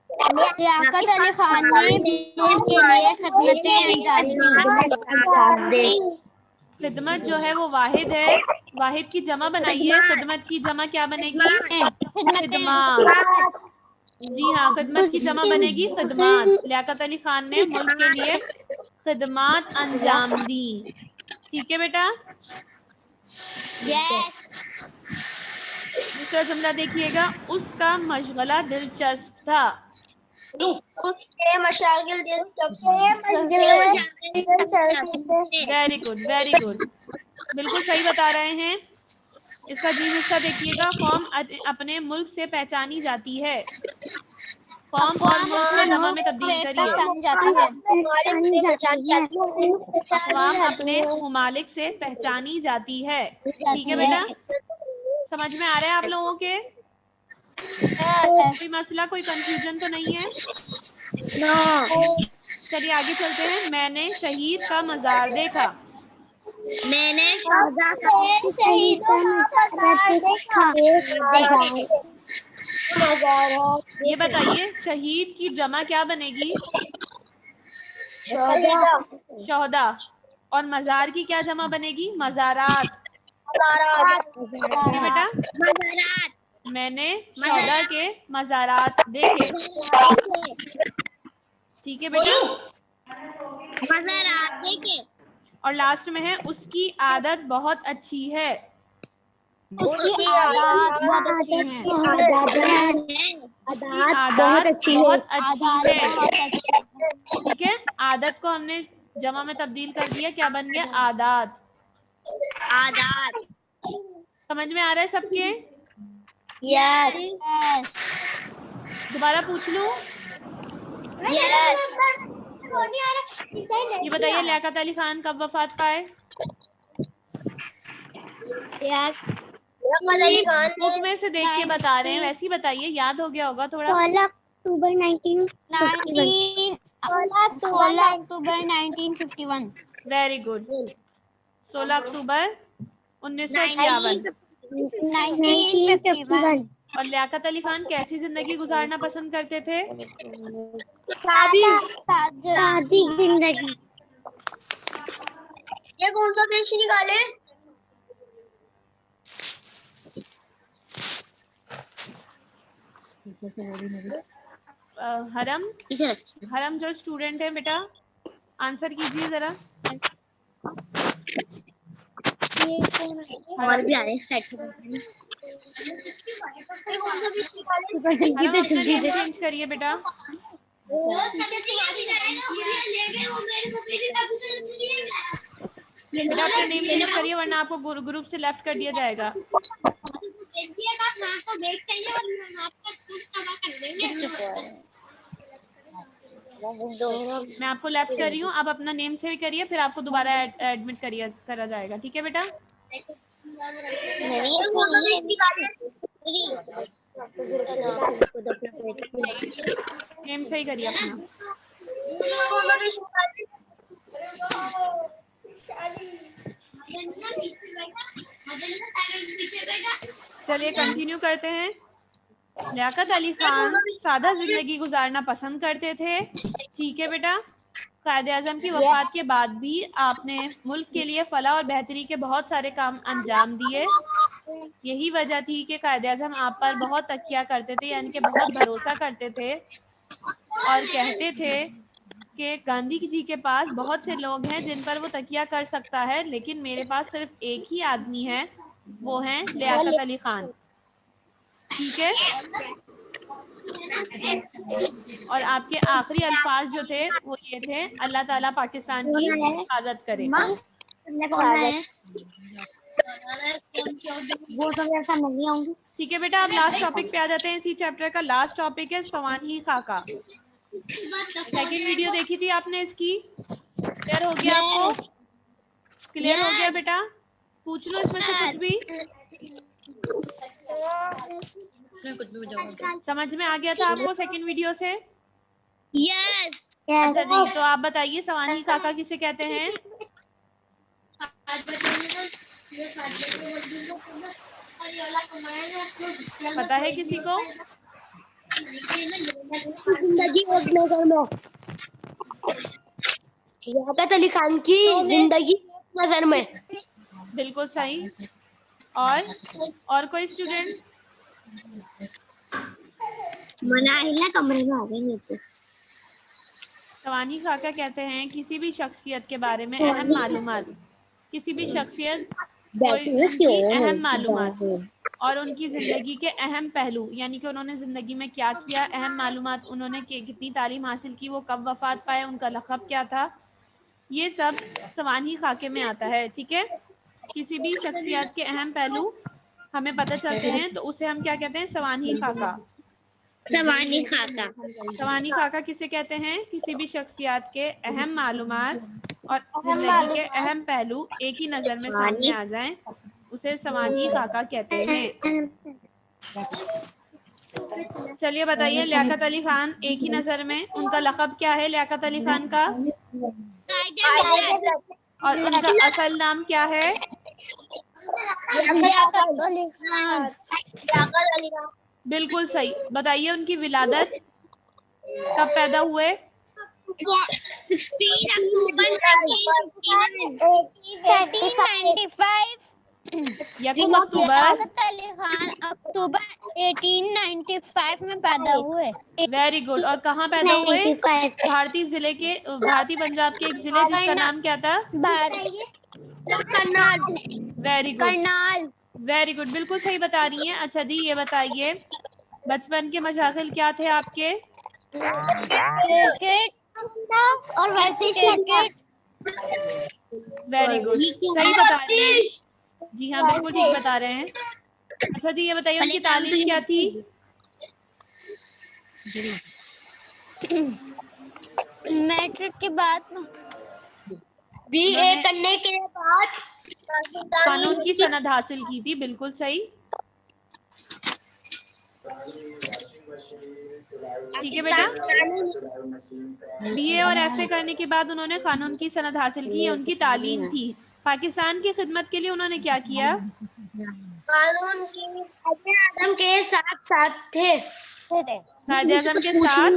Speaker 3: लियाकत अली खान ने मुल्क के लिए खिदमतें अंजाम दी।
Speaker 4: खिदमत जो है वो वाहिद है, वाहिद की जमा बनाइए। खिदमत की जमा क्या बनेगी? खिदमात। जी हाँ, खिदमत की जमा बनेगी खिदमात। लियाकत अली खान ने मुल्क के लिए खिदमात अंजाम दी। ठीक है बेटा, दूसरा जुमला देखिएगा। उसका मशगला दिलचस्प था। वेरी गुड, वेरी गुड, बिल्कुल सही बता रहे हैं। इसका जी हिस्सा देखिएगा। कौम अपने मुल्क से पहचानी जाती है। कौम और मुल्क को जमा में तब्दील करिए। अक़वाम अपने मुमालिक से पहचानी जाती है। ठीक है बेटा, समझ में आ रहा है आप लोगों के? कोई मसला, कोई कंफ्यूजन तो नहीं है? चलिए आगे चलते हैं। मैंने शहीद का मज़ार देखा।
Speaker 3: मैंने शहीदों
Speaker 4: ये बताइए शहीद की जमा क्या बनेगी? शोहदा। और मजार की क्या जमा बनेगी? मजारात। ठीक है बेटा, मैंने शोहदा के मजारात देखे। ठीक है बेटा,
Speaker 3: मजारात देखे।
Speaker 4: और लास्ट में है उसकी आदत बहुत अच्छी है।
Speaker 3: उसकी आदत बहुत अच्छी है।
Speaker 4: उसकी आदत बहुत अच्छी है। ठीक है, आदत को हमने जमा में तब्दील कर दिया, क्या बन गया? आदात।
Speaker 3: आदत।
Speaker 4: समझ में आ रहा है सबके?
Speaker 3: यस।
Speaker 4: दोबारा पूछ लूं? ये बताइए लियाकत अली खान कब वफात पाए? बुक में से देख के बता रहे हैं, वैसे ही बताइए, याद हो गया होगा थोड़ा।
Speaker 3: 16 अक्टूबर 1951।
Speaker 4: वेरी गुड, 16 अक्टूबर 1951।
Speaker 3: 1951।
Speaker 4: और लियाकत अली खान कैसी जिंदगी गुजारना पसंद करते थे?
Speaker 3: सादी जिंदगी। ये कौन सा पेश निकाले?
Speaker 4: हरम जो स्टूडेंट है बेटा, आंसर कीजिए जरा।
Speaker 3: और भी आ रहे हैं।
Speaker 4: हरम अपना नेम चेंज करिए बेटा। बेटा अपना नेम चेंज करिए वरना आपको ग्रुप से लेफ्ट कर दिया जाएगा। मैं आपको लेफ्ट कर रही हूँ, आप अपना नेम से भी करिए, फिर आपको दोबारा एडमिट करा जाएगा। ठीक है बेटा, नेम सही करिए अपना। चलिए कंटिन्यू करते हैं। लियाकत अली खान सादा जिंदगी गुजारना पसंद करते थे। ठीक है बेटा, कायद-ए-आज़म की वफात के बाद भी आपने मुल्क के लिए फलाह और बेहतरी के बहुत सारे काम अंजाम दिए। यही वजह थी कि कायद-ए-आज़म आप पर बहुत तकिया करते थे, यानी कि बहुत भरोसा करते थे और कहते थे कि गांधी जी के पास बहुत से लोग हैं जिन पर वो तकिया कर सकता है, लेकिन मेरे पास सिर्फ एक ही आदमी है, वो हैं लियाकत अली खान। ठीक है, और आपके आखिरी अल्फाज जो थे वो ये थे, अल्लाह ताला पाकिस्तान की हिफाजत करे। ठीक है बेटा, अब लास्ट टॉपिक पे आ जाते हैं। इसी चैप्टर का लास्ट टॉपिक है सवानही खाका। सेकंड वीडियो देखी थी आपने इसकी? क्लियर हो गया आपको? क्लियर हो गया बेटा? पूछ लो इसमें से कुछ भी। समझ में आ गया था आपको सेकंड वीडियो से?
Speaker 3: यस।
Speaker 4: अच्छा जी, तो आप बताइए सवानही खाका किसे कहते हैं? पता है किसी को?
Speaker 3: लियाकत अली खान की जिंदगी नजर में।
Speaker 4: बिल्कुल सही। और कोई स्टूडेंट?
Speaker 3: मनाहिला कमरे में आ गए नीचे।
Speaker 4: सवानही खाका कहते हैं किसी भी शख्सियत के बारे में अहम मालूमात, किसी भी शख्सियत की अहम मालूमात और उनकी ज़िंदगी के अहम पहलू, यानी कि उन्होंने ज़िंदगी में क्या किया, अहम मालूमात, उन्होंने कितनी तालीम हासिल की, वो कब वफ़ात पाए, उनका लक़ब क्या था, ये सब सवानही खाके में आता है। ठीक है, किसी भी शख्सियत के अहम पहलू हमें पता चलते हैं तो उसे हम क्या कहते हैं? सवानही खाका।
Speaker 3: सवानही खाका।
Speaker 4: सवानही खाका किसे कहते हैं? किसी भी शख्सियत के अहम मालूमात और ज़िंदगी के अहम पहलू एक ही नज़र में सामने आ जाएं, उसे सवानही खाका कहते हैं। चलिए बताइए, लियाकत अली खान एक ही नज़र में, उनका लक़ब क्या है लियाकत अली खान का? और उनका असल नाम क्या है? बिल्कुल सही। बताइए उनकी विलादत कब पैदा हुए?
Speaker 3: 16 अक्टूबर 1895।
Speaker 4: यकूब अक्टूबर।
Speaker 3: लियाकत अली खान अक्टूबर 1895 में पैदा हुए।
Speaker 4: Very good. और कहाँ पैदा हुए? भारतीय जिले के, भारतीय पंजाब के एक जिले जिसका नाम क्या था?
Speaker 3: Karnal.
Speaker 4: Very good,
Speaker 3: Karnal.
Speaker 4: Very good, बिल्कुल सही बता रही हैं। अच्छा जी, ये बताइए बचपन के मशागिल क्या थे आपके?
Speaker 3: क्रिकेट और क्रिकेट।
Speaker 4: वेरी गुड, सही बता रही हैं। जी हाँ, बिल्कुल ठीक बता रहे हैं। अच्छा जी, ये बताइए उनकी तालीम क्या थी?
Speaker 3: मैट्रिक के बाद
Speaker 4: उन्होंने
Speaker 3: करने के बाद
Speaker 4: कानून की सनद हासिल की थी। बिल्कुल सही। ठीक है बेटा। बीए और एफए करने के बाद उन्होंने कानून की सनद हासिल की, ये उनकी तालीम थी। पाकिस्तान की खिदमत के लिए उन्होंने क्या किया?
Speaker 3: कानून की आज़म के साथ साथ थे।
Speaker 4: कायदे आज़म के साथ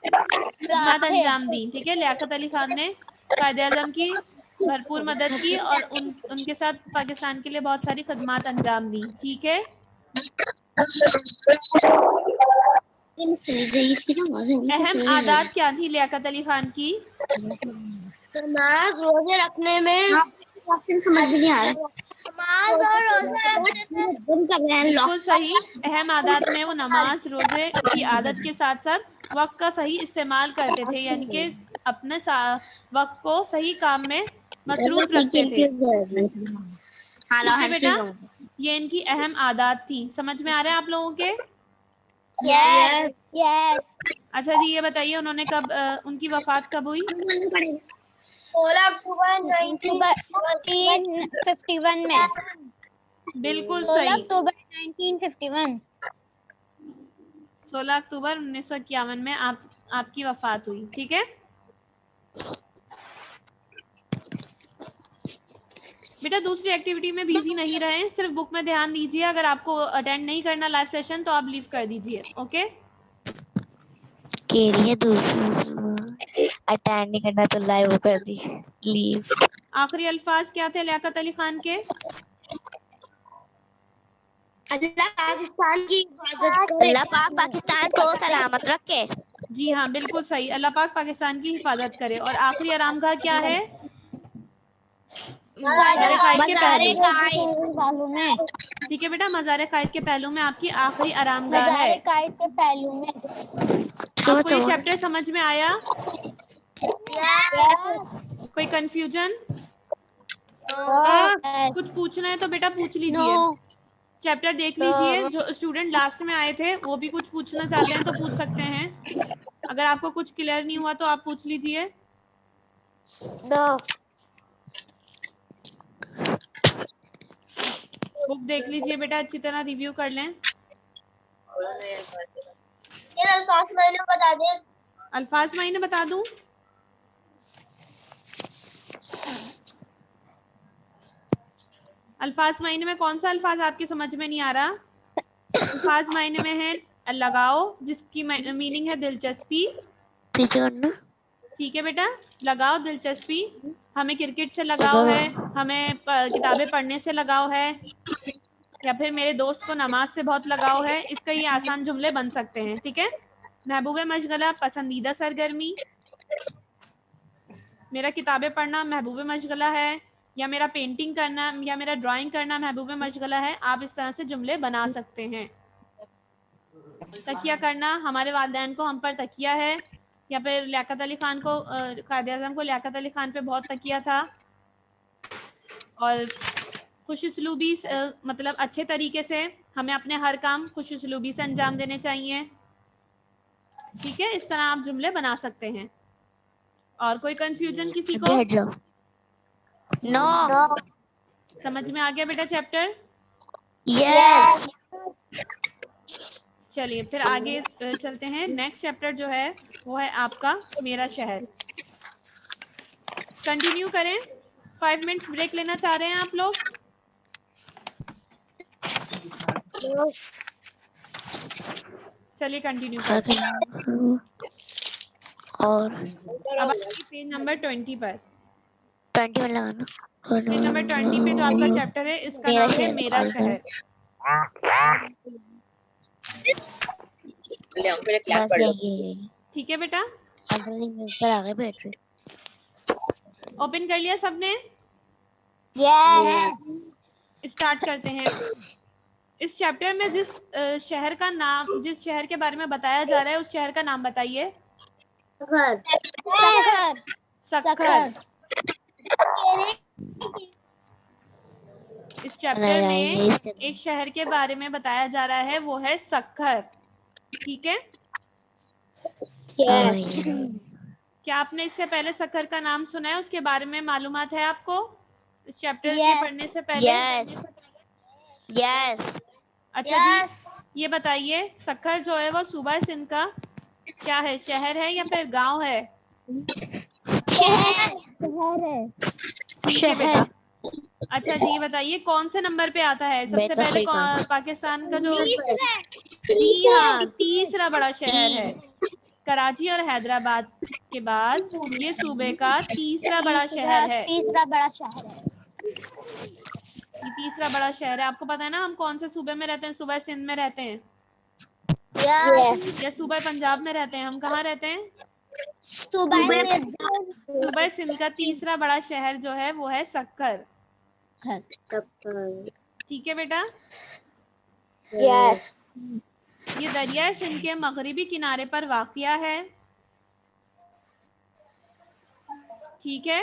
Speaker 4: खिदमत अंजाम दी। ठीक है, लियाकत अली खान ने कायदे आज़म की भरपूर मदद की और उनके साथ पाकिस्तान के लिए बहुत सारी खिदमत अंजाम दी। ठीक है। अहम आदत क्या थी लियाकत अली खान की?
Speaker 3: नमाज रोजे रखने में समझ भी नहीं आ रहा। नमाज और रोजे रखते थे।
Speaker 4: बिल्कुल सही। अहम आदत में वो नमाज रोजे की आदत के साथ साथ वक्त का सही इस्तेमाल करते थे, यानी कि अपने वक्त को सही काम में मसरूफ रखते थे। ठीक है बेटा, ये इनकी अहम आदत थी। समझ में आ रहा है आप लोगों के?
Speaker 3: Yes yes.
Speaker 4: अच्छा जी, ये बताइए उन्होंने कब उनकी वफात कब हुई?
Speaker 3: 16 अक्टूबर 1951 में।
Speaker 4: बिल्कुल
Speaker 3: 16
Speaker 4: सही।
Speaker 3: अक्टूबर 1951।
Speaker 4: 16 अक्टूबर 1951 में आपकी वफात हुई। ठीक है बेटा, दूसरी एक्टिविटी में बिजी नहीं रहें, सिर्फ बुक में ध्यान दीजिए। अगर आपको अटेंड नहीं करना लाइव सेशन तो आप लीव कर दीजिए। ओके,
Speaker 1: दूसरी अटेंड नहीं करना तो लाइव कर दी, लीव।
Speaker 4: आखिरी अल्फाज क्या थे लियाकत अली खान के?
Speaker 3: अल्लाह पाकिस्तान की हिफाजत करे।
Speaker 1: अल्लाह पाक पाकिस्तान को सलामत रखे।
Speaker 4: जी हाँ, बिल्कुल सही। अल्लाह पाक पाकिस्तान की हिफाजत करे। और आखिरी आरामगाह क्या है? मज़ार कायद के पहलू में। ठीक है बेटा, मज़ार कायद के पहलू में आपकी आखिरी आरामगाह है।
Speaker 3: मज़ार कायद के पहलू में।
Speaker 4: आपको ये चैप्टर समझ में आया? कोई कंफ्यूजन? कुछ पूछना है तो बेटा पूछ लीजिए। चैप्टर देख लीजिए। जो स्टूडेंट लास्ट में आए थे वो भी कुछ पूछना चाहते हैं तो पूछ सकते हैं। अगर आपको कुछ क्लियर नहीं हुआ तो आप पूछ लीजिए। बुक देख लीजिए बेटा, अच्छी तरह रिव्यू कर लें।
Speaker 3: अल्फाज मैंने बता दे।
Speaker 4: अल्फाज मैंने बता दूं? अल्फाज मायने में कौन सा अल्फाज आपकी समझ में नहीं आ रहा? अल्फाज मायने में है लगाओ, जिसकी मीनिंग है दिलचस्पी। ठीक है बेटा, लगाओ, दिलचस्पी। हमें क्रिकेट से लगाव है, हमें किताबें पढ़ने से लगाव है, या फिर मेरे दोस्त को नमाज से बहुत लगाव है। इसका ये आसान जुमले बन सकते हैं। ठीक है, महबूब मशगला पसंदीदा सरगर्मी, मेरा किताबें पढ़ना महबूब मशगला है, या मेरा पेंटिंग करना या मेरा ड्राइंग करना महबूब मशगला है। आप इस तरह से जुमले बना सकते हैं। तकिया करना, हमारे वालिदैन को हम पर तकिया है, या फिर लियाकत अली खान को, कायदे आज़म को लियाकत अली खान पे बहुत तकिया था। और खुशउस्लूबी मतलब अच्छे तरीके से हमें अपने हर काम खुशउस्लूबी से अंजाम देने चाहिए। ठीक है, इस तरह आप जुमले बना सकते हैं। और कोई कंफ्यूजन किसी को?
Speaker 1: नो।
Speaker 4: समझ में आ गया बेटा चैप्टर?
Speaker 1: यस।
Speaker 4: चलिए फिर आगे चलते हैं। नेक्स्ट चैप्टर जो है वो है आपका मेरा शहर। कंटिन्यू करें। 5 मिनट्स ब्रेक लेना चाह रहे हैं आप लोग? चलिए कंटिन्यू करते हैं।
Speaker 1: और
Speaker 4: अब आइए पेज नंबर 20 पर।
Speaker 1: 21 लगाना।
Speaker 4: पेज नंबर 20 पे जो आपका चैप्टर है इसका
Speaker 1: मेरा
Speaker 4: नाम है
Speaker 1: शहर।
Speaker 4: मेरा शहर।
Speaker 1: बस यही
Speaker 4: ठीक है बेटा,
Speaker 1: 15 मिनट पर आगे बैठ रहे।
Speaker 4: ओपन कर लिया सबने? स्टार्ट करते हैं। इस चैप्टर में जिस शहर का नाम, जिस शहर के बारे में बताया जा रहा है उस शहर का नाम बताइए। सक्खर। इस चैप्टर में एक शहर के बारे में बताया जा रहा है, वो है सक्खर। ठीक है, क्या आपने इससे पहले सक्खर का नाम सुना है? उसके बारे में मालूमात है आपको इस चैप्टर के पढ़ने से पहले?
Speaker 1: यस।
Speaker 4: अच्छा जी, ये बताइए सक्खर जो है वो सूबा सिंध का क्या है, शहर है या फिर गांव है? ठीक है बेटा। अच्छा जी, ये बताइए कौन से नंबर पे आता है? सबसे पहले पाकिस्तान का जो जी हाँ, तीसरा बड़ा शहर है। कराची और हैदराबाद के बाद ये सूबे का तीसरा बड़ा शहर है। ये तीसरा बड़ा शहर है। आपको पता है ना हम कौन से सूबे में रहते हैं? सूबा सिंध में रहते हैं या सूबा पंजाब में रहते हैं? हम कहाँ रहते हैं? सूबा सिंध का तीसरा बड़ा शहर जो है वो है सक्खर। ठीक है बेटा। ये दरिया सिंध के मगरिबी किनारे पर वाक़िया है। ठीक है,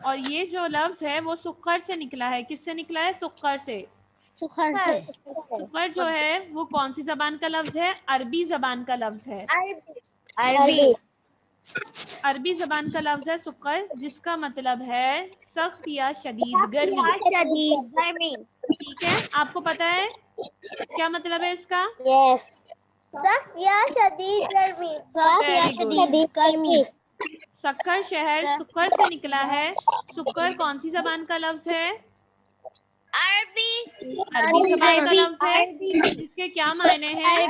Speaker 4: और ये जो लफ्ज है वो सुक्कर से निकला है। किससे निकला है? सुक्कर से। सुक्कर जो है वो कौन सी जबान का लफ्ज है? अरबी जबान का लफ्ज है। अरबी जबान का लफ्ज है सुक्कर, जिसका मतलब है सख्त या शदीद गर्मी। ठीक है, आपको पता है क्या मतलब है इसका?
Speaker 3: सख्त या शदीद गर्मी।
Speaker 4: सक्खर शहर सुक्कर से निकला है। सुक्कर कौन सी जबान का लफ्ज है? अरबी जबान का लफ्ज है, जिसके क्या मायने हैं?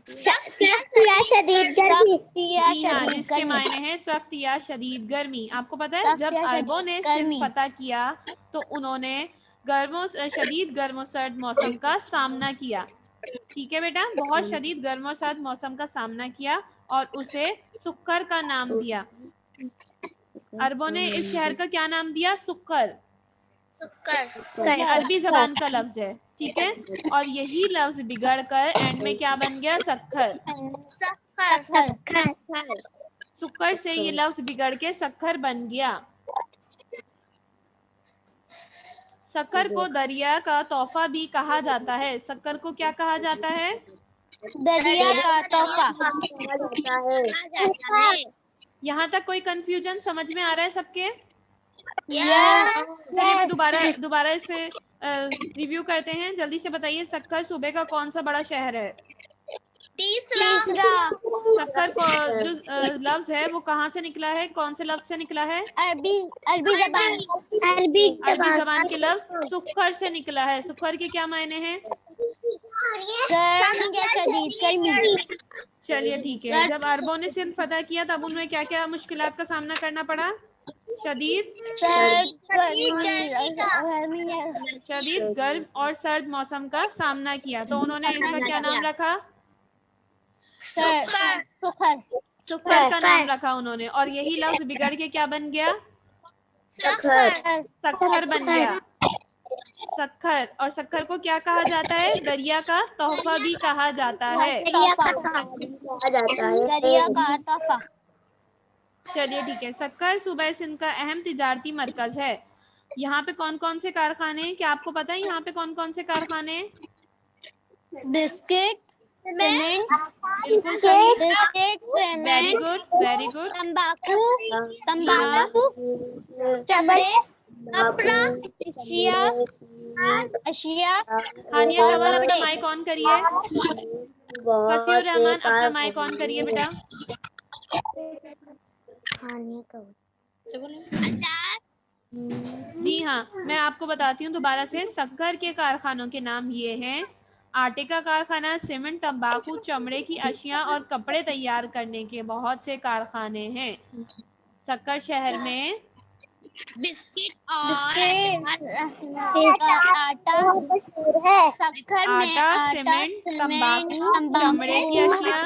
Speaker 3: सख्त या शदीद गर्मी।
Speaker 4: जी हाँ, जिसके मायने हैं सख्त या शदीद गर्मी। आपको पता है जब अरबों ने सिंध फतह किया तो उन्होंने शदीद गर्म सर्द मौसम का सामना किया। ठीक है बेटा, बहुत शदीद गर्म और सर्द मौसम का सामना किया और उसे सुक्कर का नाम दिया। अरबों ने इस शहर का क्या नाम दिया? सुक्कर। ये अरबी जबान का लफ्ज है। ठीक है, और यही लफ्ज बिगड़ कर एंड में क्या बन गया? सक्खर। सुक्कर से ये लफ्ज बिगड़ के सक्खर बन गया। सक्खर को दरिया का तोहफा भी कहा जाता है। सक्खर को क्या कहा जाता है?
Speaker 3: दरिया का तोहफा।
Speaker 4: यहाँ तक कोई कंफ्यूजन समझ में आ रहा है सबके? चलिए मैं दोबारा इसे रिव्यू करते हैं। जल्दी से बताइए, सक्खर सूबे का कौन सा बड़ा शहर है?
Speaker 3: तीसरा।
Speaker 4: सक्खर को जो लफ्ज है वो कहाँ से निकला है? कौन से लफ्ज से निकला है?
Speaker 3: अरबी
Speaker 4: जबान के लफ्ज सुक्खर से निकला है। सुक्खर के क्या मायने हैं? चलिए ठीक है, जब अरबों ने सिंध फतह किया तब उन्हें क्या क्या मुश्किलात का सामना करना पड़ा? शदीद गर्म और सर्द मौसम का सामना किया, तो उन्होंने इसका क्या नाम रखा? सुक्खर का नाम रखा उन्होंने, और यही लफ्ज बिगड़ के क्या बन गया? सक्खर बन गया। सक्खर, और सक्खर को क्या कहा जाता है? दरिया का तोहफा भी कहा जाता है।
Speaker 3: दरिया का तोहफा।
Speaker 4: चलिए ठीक है, सक्खर सूबा सिंध का अहम तिजारती मरकज है। यहाँ पे कौन कौन से कारखाने हैं? क्या आपको पता है यहाँ पे कौन कौन से कारखाने हैं?
Speaker 3: बिस्किट, सीमेंट,
Speaker 4: बिल्कुल सही,
Speaker 3: वेरी गुड। तंबाकू, चमड़े, अशिया।
Speaker 4: हानिया कवल अपना माइक ऑन करिए। फसीउर रहमान अपना माइक ऑन करिए बेटा। जी हाँ, मैं आपको बताती हूँ दोबारा से। शक्कर के कारखानों के नाम ये हैं: आटे का कारखाना, सीमेंट, तंबाकू, चमड़े की अशिया और कपड़े तैयार करने के बहुत से कारखाने हैं। शक्कर शहर में
Speaker 3: बिस्किट और आटा मशहूर है। शक्कर में
Speaker 4: आटा,
Speaker 3: आटा,
Speaker 4: सीमेंट,
Speaker 3: सीमेंट,
Speaker 4: तंबाकू, चमड़े की अशिया,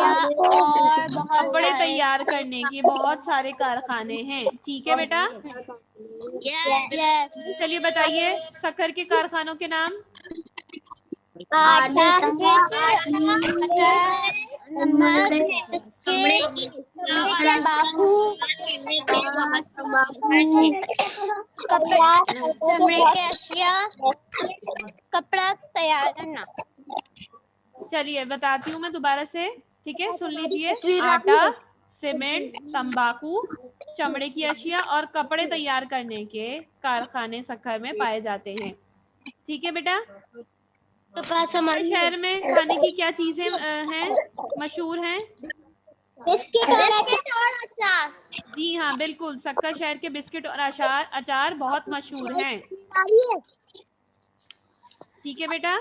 Speaker 3: और बहुत
Speaker 4: कपड़े तैयार करने के बहुत सारे कारखाने हैं। ठीक है बेटा, चलिए बताइए शक्कर के कारखानों के नाम।
Speaker 3: आटा, नमक, तंबाकू, चमड़े के अशिया, कपड़ा तैयार करना।
Speaker 4: चलिए बताती हूँ मैं दोबारा से, ठीक है, सुन लीजिए। आटा, सीमेंट, तंबाकू, चमड़े की अशिया और कपड़े तैयार करने के कारखाने शक्कर में पाए जाते हैं। ठीक है बेटा। शक्कर शहर में खाने की क्या चीजें हैं, मशहूर हैं?
Speaker 3: बिस्किट और अचार।
Speaker 4: जी हाँ, बिल्कुल, शक्कर शहर के बिस्किट और अचार बहुत मशहूर हैं। ठीक है बेटा,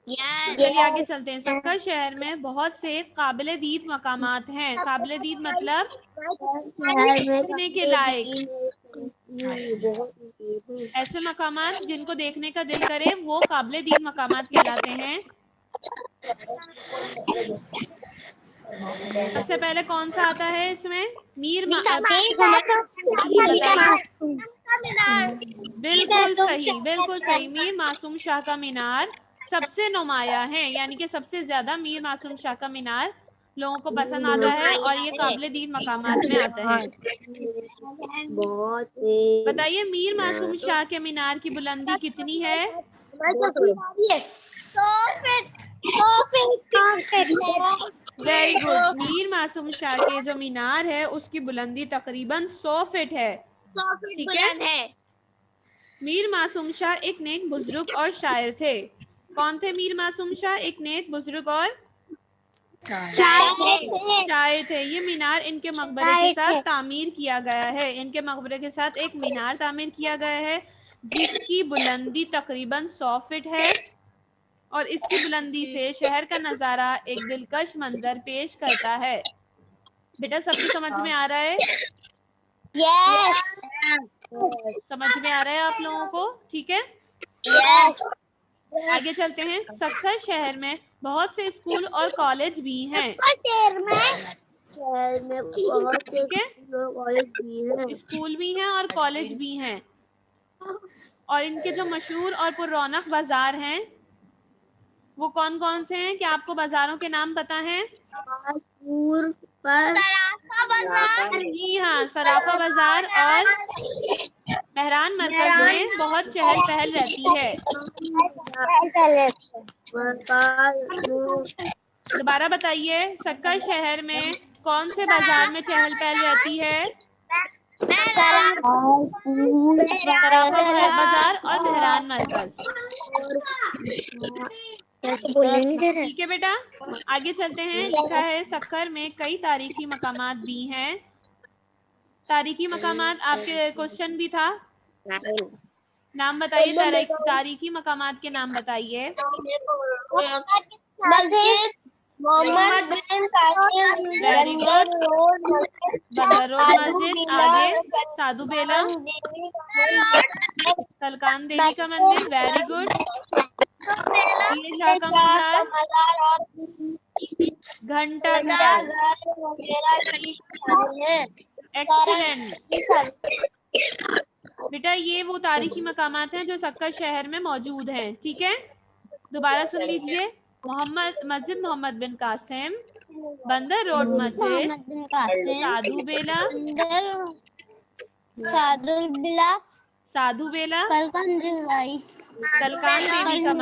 Speaker 4: चलिए आगे चलते हैं। शक्कर शहर में बहुत से काबिल-ए-दीद मकामात हैं। काबिल-ए-दीद मतलब देखने के लायक। ऐसे मकामात जिनको देखने का दिल करे वो काबिल-ए-दीद मकामात कहलाते हैं। सबसे पहले कौन सा आता है इसमें? बिल्कुल सही, बिल्कुल सही। मीर मासूम शाह का मीनार सबसे नुमाया है, यानी कि सबसे ज्यादा मीर मासूम शाह का मीनार लोगों को पसंद आता है और ये काबिल-ए-दीद मकामात में आता है। बताइए मीर मासूम शाह के मीनार की बुलंदी कितनी है?
Speaker 3: 100 फीट।
Speaker 4: Very good. मीर मासूम शाह के जो मीनार है उसकी बुलंदी तकरीबन 100 फीट है।
Speaker 3: 100 फीट
Speaker 4: ठीक
Speaker 3: बुलंद है।
Speaker 4: मीर मासूम शाह एक नेक बुजुर्ग और शायर थे। कौन थे मीर मासूम शाह? एक नेक बुजुर्ग और शायर थे। ये मीनार इनके मकबरे के साथ तामीर किया गया है। इनके मकबरे के साथ एक मीनार तामीर किया गया है जिसकी बुलंदी तकरीबन 100 फीट है और इसकी बुलंदी से शहर का नज़ारा एक दिलकश मंजर पेश करता है। बेटा सबको समझ में आ रहा है?
Speaker 3: यस।
Speaker 4: समझ में आ रहा है आप लोगों को? ठीक है,
Speaker 3: यस।
Speaker 4: आगे चलते हैं। शक्कर शहर में बहुत से स्कूल और कॉलेज भी हैं। ठीक है, स्कूल भी हैं और कॉलेज भी हैं। और इनके जो मशहूर और पुरौनक बाजार हैं वो कौन कौन से हैं? क्या आपको बाजारों के नाम पता हैं? जी हाँ, सराफा बाजार और मेहरान मरकज में बहुत चहल पहल रहती है। दोबारा बताइए, शक्कर शहर में कौन से बाजार में चहल पहल रहती है? सराफा बाजार और मेहरान मरकज। ठीक है बेटा, आगे चलते हैं। लिखा है शक्कर में कई तारीखी मकामात भी हैं। तारीखी मकामात आपके क्वेश्चन भी था। नाम बताइए, तारीखी मकामात के नाम बताइए।
Speaker 3: मोहम्मद बिन कासिम,
Speaker 4: वेरी गुड। बंदर रोड मस्जिद, आगे साधु बेला, कलकान देवी का मंदिर, वेरी गुड। पीर शाह का मजार, घंटा घर, एक्सीलेंट। बेटा ये वो तारीखी मकामात हैं जो शक्कर शहर में मौजूद हैं। ठीक है, दोबारा सुन लीजिए। मस्जिद मोहम्मद बिन कासिम, बंदर रोड मस्जिद, साधु बेला, कलकान देवी का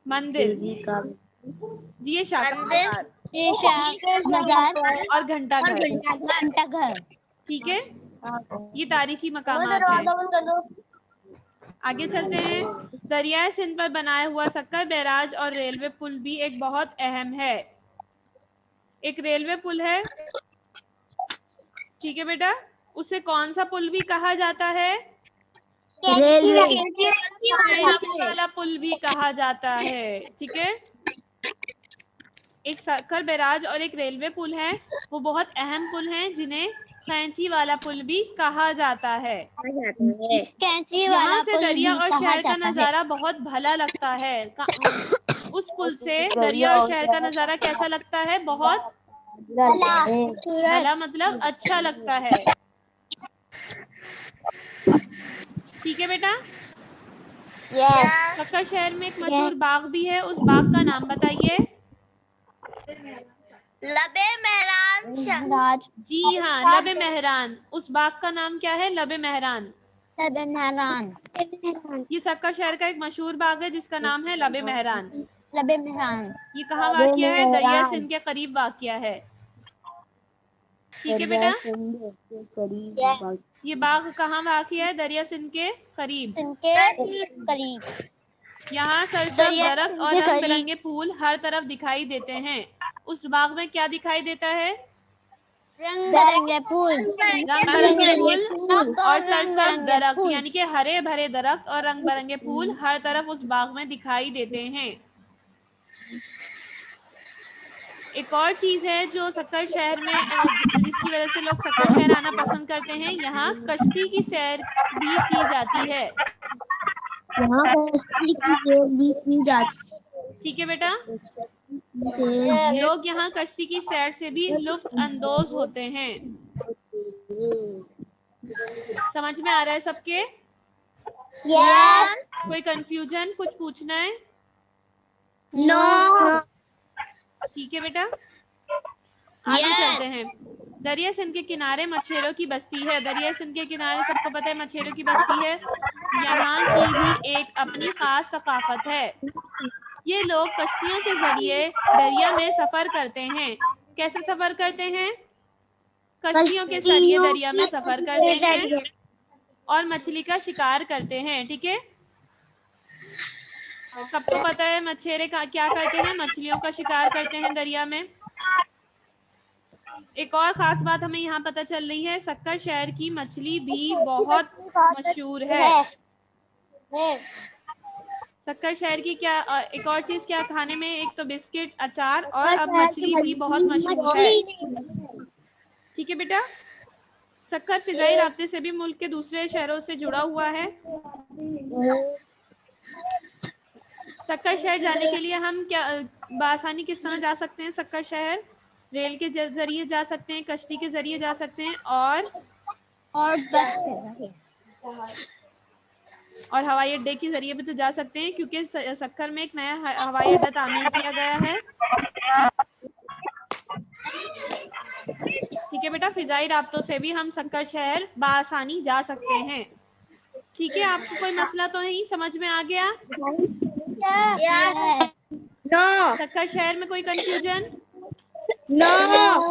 Speaker 4: मंदिर, ये शाह और घंटा घर। ठीक है, ये तारीखी मकामात हैं। आगे चलते हैं। दरियाए सिंध पर बनाया हुआ शक्कर बैराज और रेलवे पुल भी एक बहुत अहम है। एक रेलवे पुल है, ठीक है बेटा, उसे कौन सा पुल भी कहा जाता है? कैंची वाला पुल भी कहा जाता है, ठीक है। एक सक्कर बैराज और एक रेलवे पुल है, वो बहुत अहम पुल हैं जिन्हें कैंची वाला पुल भी कहा जाता है।
Speaker 3: कैंची
Speaker 4: यहाँ
Speaker 3: वाला
Speaker 4: से
Speaker 3: पुल
Speaker 4: दरिया
Speaker 3: भी
Speaker 4: और
Speaker 3: कहा
Speaker 4: शहर का
Speaker 3: जाता है।
Speaker 4: नजारा बहुत भला लगता है। उस पुल से दरिया और शहर का नजारा कैसा लगता है? बहुत भला, मतलब अच्छा लगता है, ठीक है बेटा। सक्कर शहर में एक मशहूर बाग भी है, उस बाग का नाम बताइए।
Speaker 3: लबे मेहरान।
Speaker 4: जी हाँ, लबे मेहरान। उस बाग का नाम क्या है? लबे मेहरान।
Speaker 3: लबे मेहरान।
Speaker 4: ये सक्कर शहर का एक मशहूर बाग है जिसका नाम है लबे मेहरान।
Speaker 3: लबे मेहरान।
Speaker 4: ये कहाँ वाक़िया है? दरिया सिंध के करीब वाक़िया है, ठीक है बेटा। ये बाग कहाँ वाक़िया है? दरिया सिंध के करीब। यहाँ सरसब्ज़ दरख्त और रंग बिरंगे फूल हर तरफ दिखाई देते हैं। उस बाग में क्या दिखाई देता है?
Speaker 3: रंग बिरंगे फूल।
Speaker 4: रंग बिरंगे फूल और सरसब्ज़ दरख्त, यानी कि हरे भरे दरख्त और रंग बिरंगे फूल हर तरफ उस बाग में दिखाई देते हैं। एक और चीज है जो सक्कर शहर में जिसकी वजह से लोग सक्कर शहर आना पसंद करते हैं, यहाँ कश्ती की सैर भी की जाती है। ठीक है बेटा, लोग यहाँ कश्ती की सैर से भी लुत्फ अंदोज होते हैं। समझ में आ रहा है सबके? कोई कंफ्यूजन, कुछ पूछना है?
Speaker 3: नो।
Speaker 4: ठीक है बेटा, आगे चलते हैं। दरिया सिंध के किनारे मछेरों की बस्ती है। दरिया सिंध के किनारे सबको पता है मछेरों की बस्ती है। यहाँ की भी एक अपनी खास सकाफत है। ये लोग कश्तियों के जरिए दरिया में सफर करते हैं। कैसे सफर करते हैं? कश्तियों के जरिए दरिया में सफर करते हैं और मछली का शिकार करते हैं, ठीक है। सबको पता है मछेरे का क्या करते हैं? मछलियों का शिकार करते हैं दरिया में। एक और खास बात हमें यहाँ पता चल रही है, सक्कर शहर की मछली भी बहुत मशहूर है। सक्कर शहर की क्या एक और चीज क्या खाने में? एक तो बिस्किट, अचार और अब मछली भी बहुत मशहूर है, ठीक है बेटा। सक्कर फिजाई रास्ते से भी मुल्क के दूसरे शहरों से जुड़ा हुआ है। सक्कर शहर जाने के लिए हम क्या बआसानी किस तरह जा सकते हैं? सक्कर शहर रेल के जरिए जा सकते हैं, कश्ती के जरिए जा सकते हैं और हवाई अड्डे के जरिए भी तो जा सकते हैं, क्योंकि सक्कर में एक नया हवाई अड्डा तामीर किया गया है, ठीक है बेटा। फिजाई रास्तों से भी हम सक्कर शहर बआसानी जा सकते हैं, ठीक है। आपको कोई मसला तो नहीं? समझ में आ गया?
Speaker 3: नो।
Speaker 4: सक्कर शहर में कोई कंफ्यूजन?
Speaker 3: नो।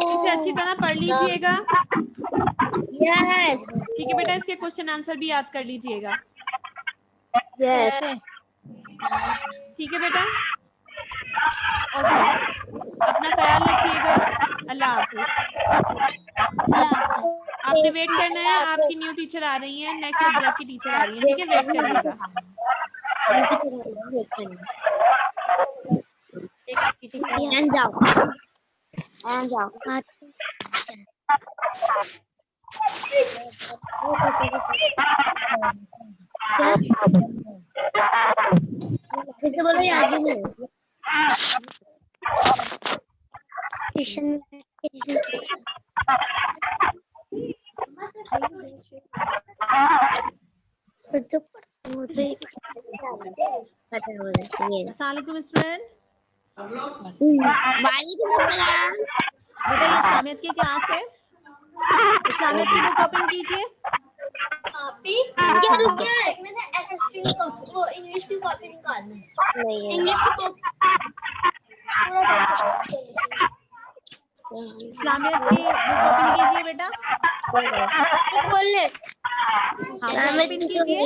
Speaker 4: इसे अच्छी तरह पढ़ लीजिएगा,
Speaker 3: यस।
Speaker 4: ठीक है बेटा। इसके क्वेश्चन आंसर भी याद कर लीजिएगा, ठीक है बेटा। ओके, अपना ख्याल रखिएगा। अल्लाह हाफिज। आपने वेट करना है, आपकी न्यू टीचर आ रही है, नेक्स्ट सब्जेक्ट की टीचर आ रही है, ठीक है। वेट करिएगा।
Speaker 3: कैसे बोलो याद ही नहीं।
Speaker 5: अस्सलामुअलैकुम स्टूडेंट।
Speaker 3: वालेकुम अस्सलाम।
Speaker 5: बेटा ये इस्लामियत की क्लास है, इस्लामियत की बुक ओपन कीजिए।
Speaker 3: क्या रुक गया? मैंने एसएसटी वो इंग्लिश की कॉपी निकालनी है। इंग्लिश की कॉपी
Speaker 5: इस्लामियत की बुक ओपन कीजिए बेटा।
Speaker 3: खोल ले।
Speaker 5: हाँ ओपन कीजिए।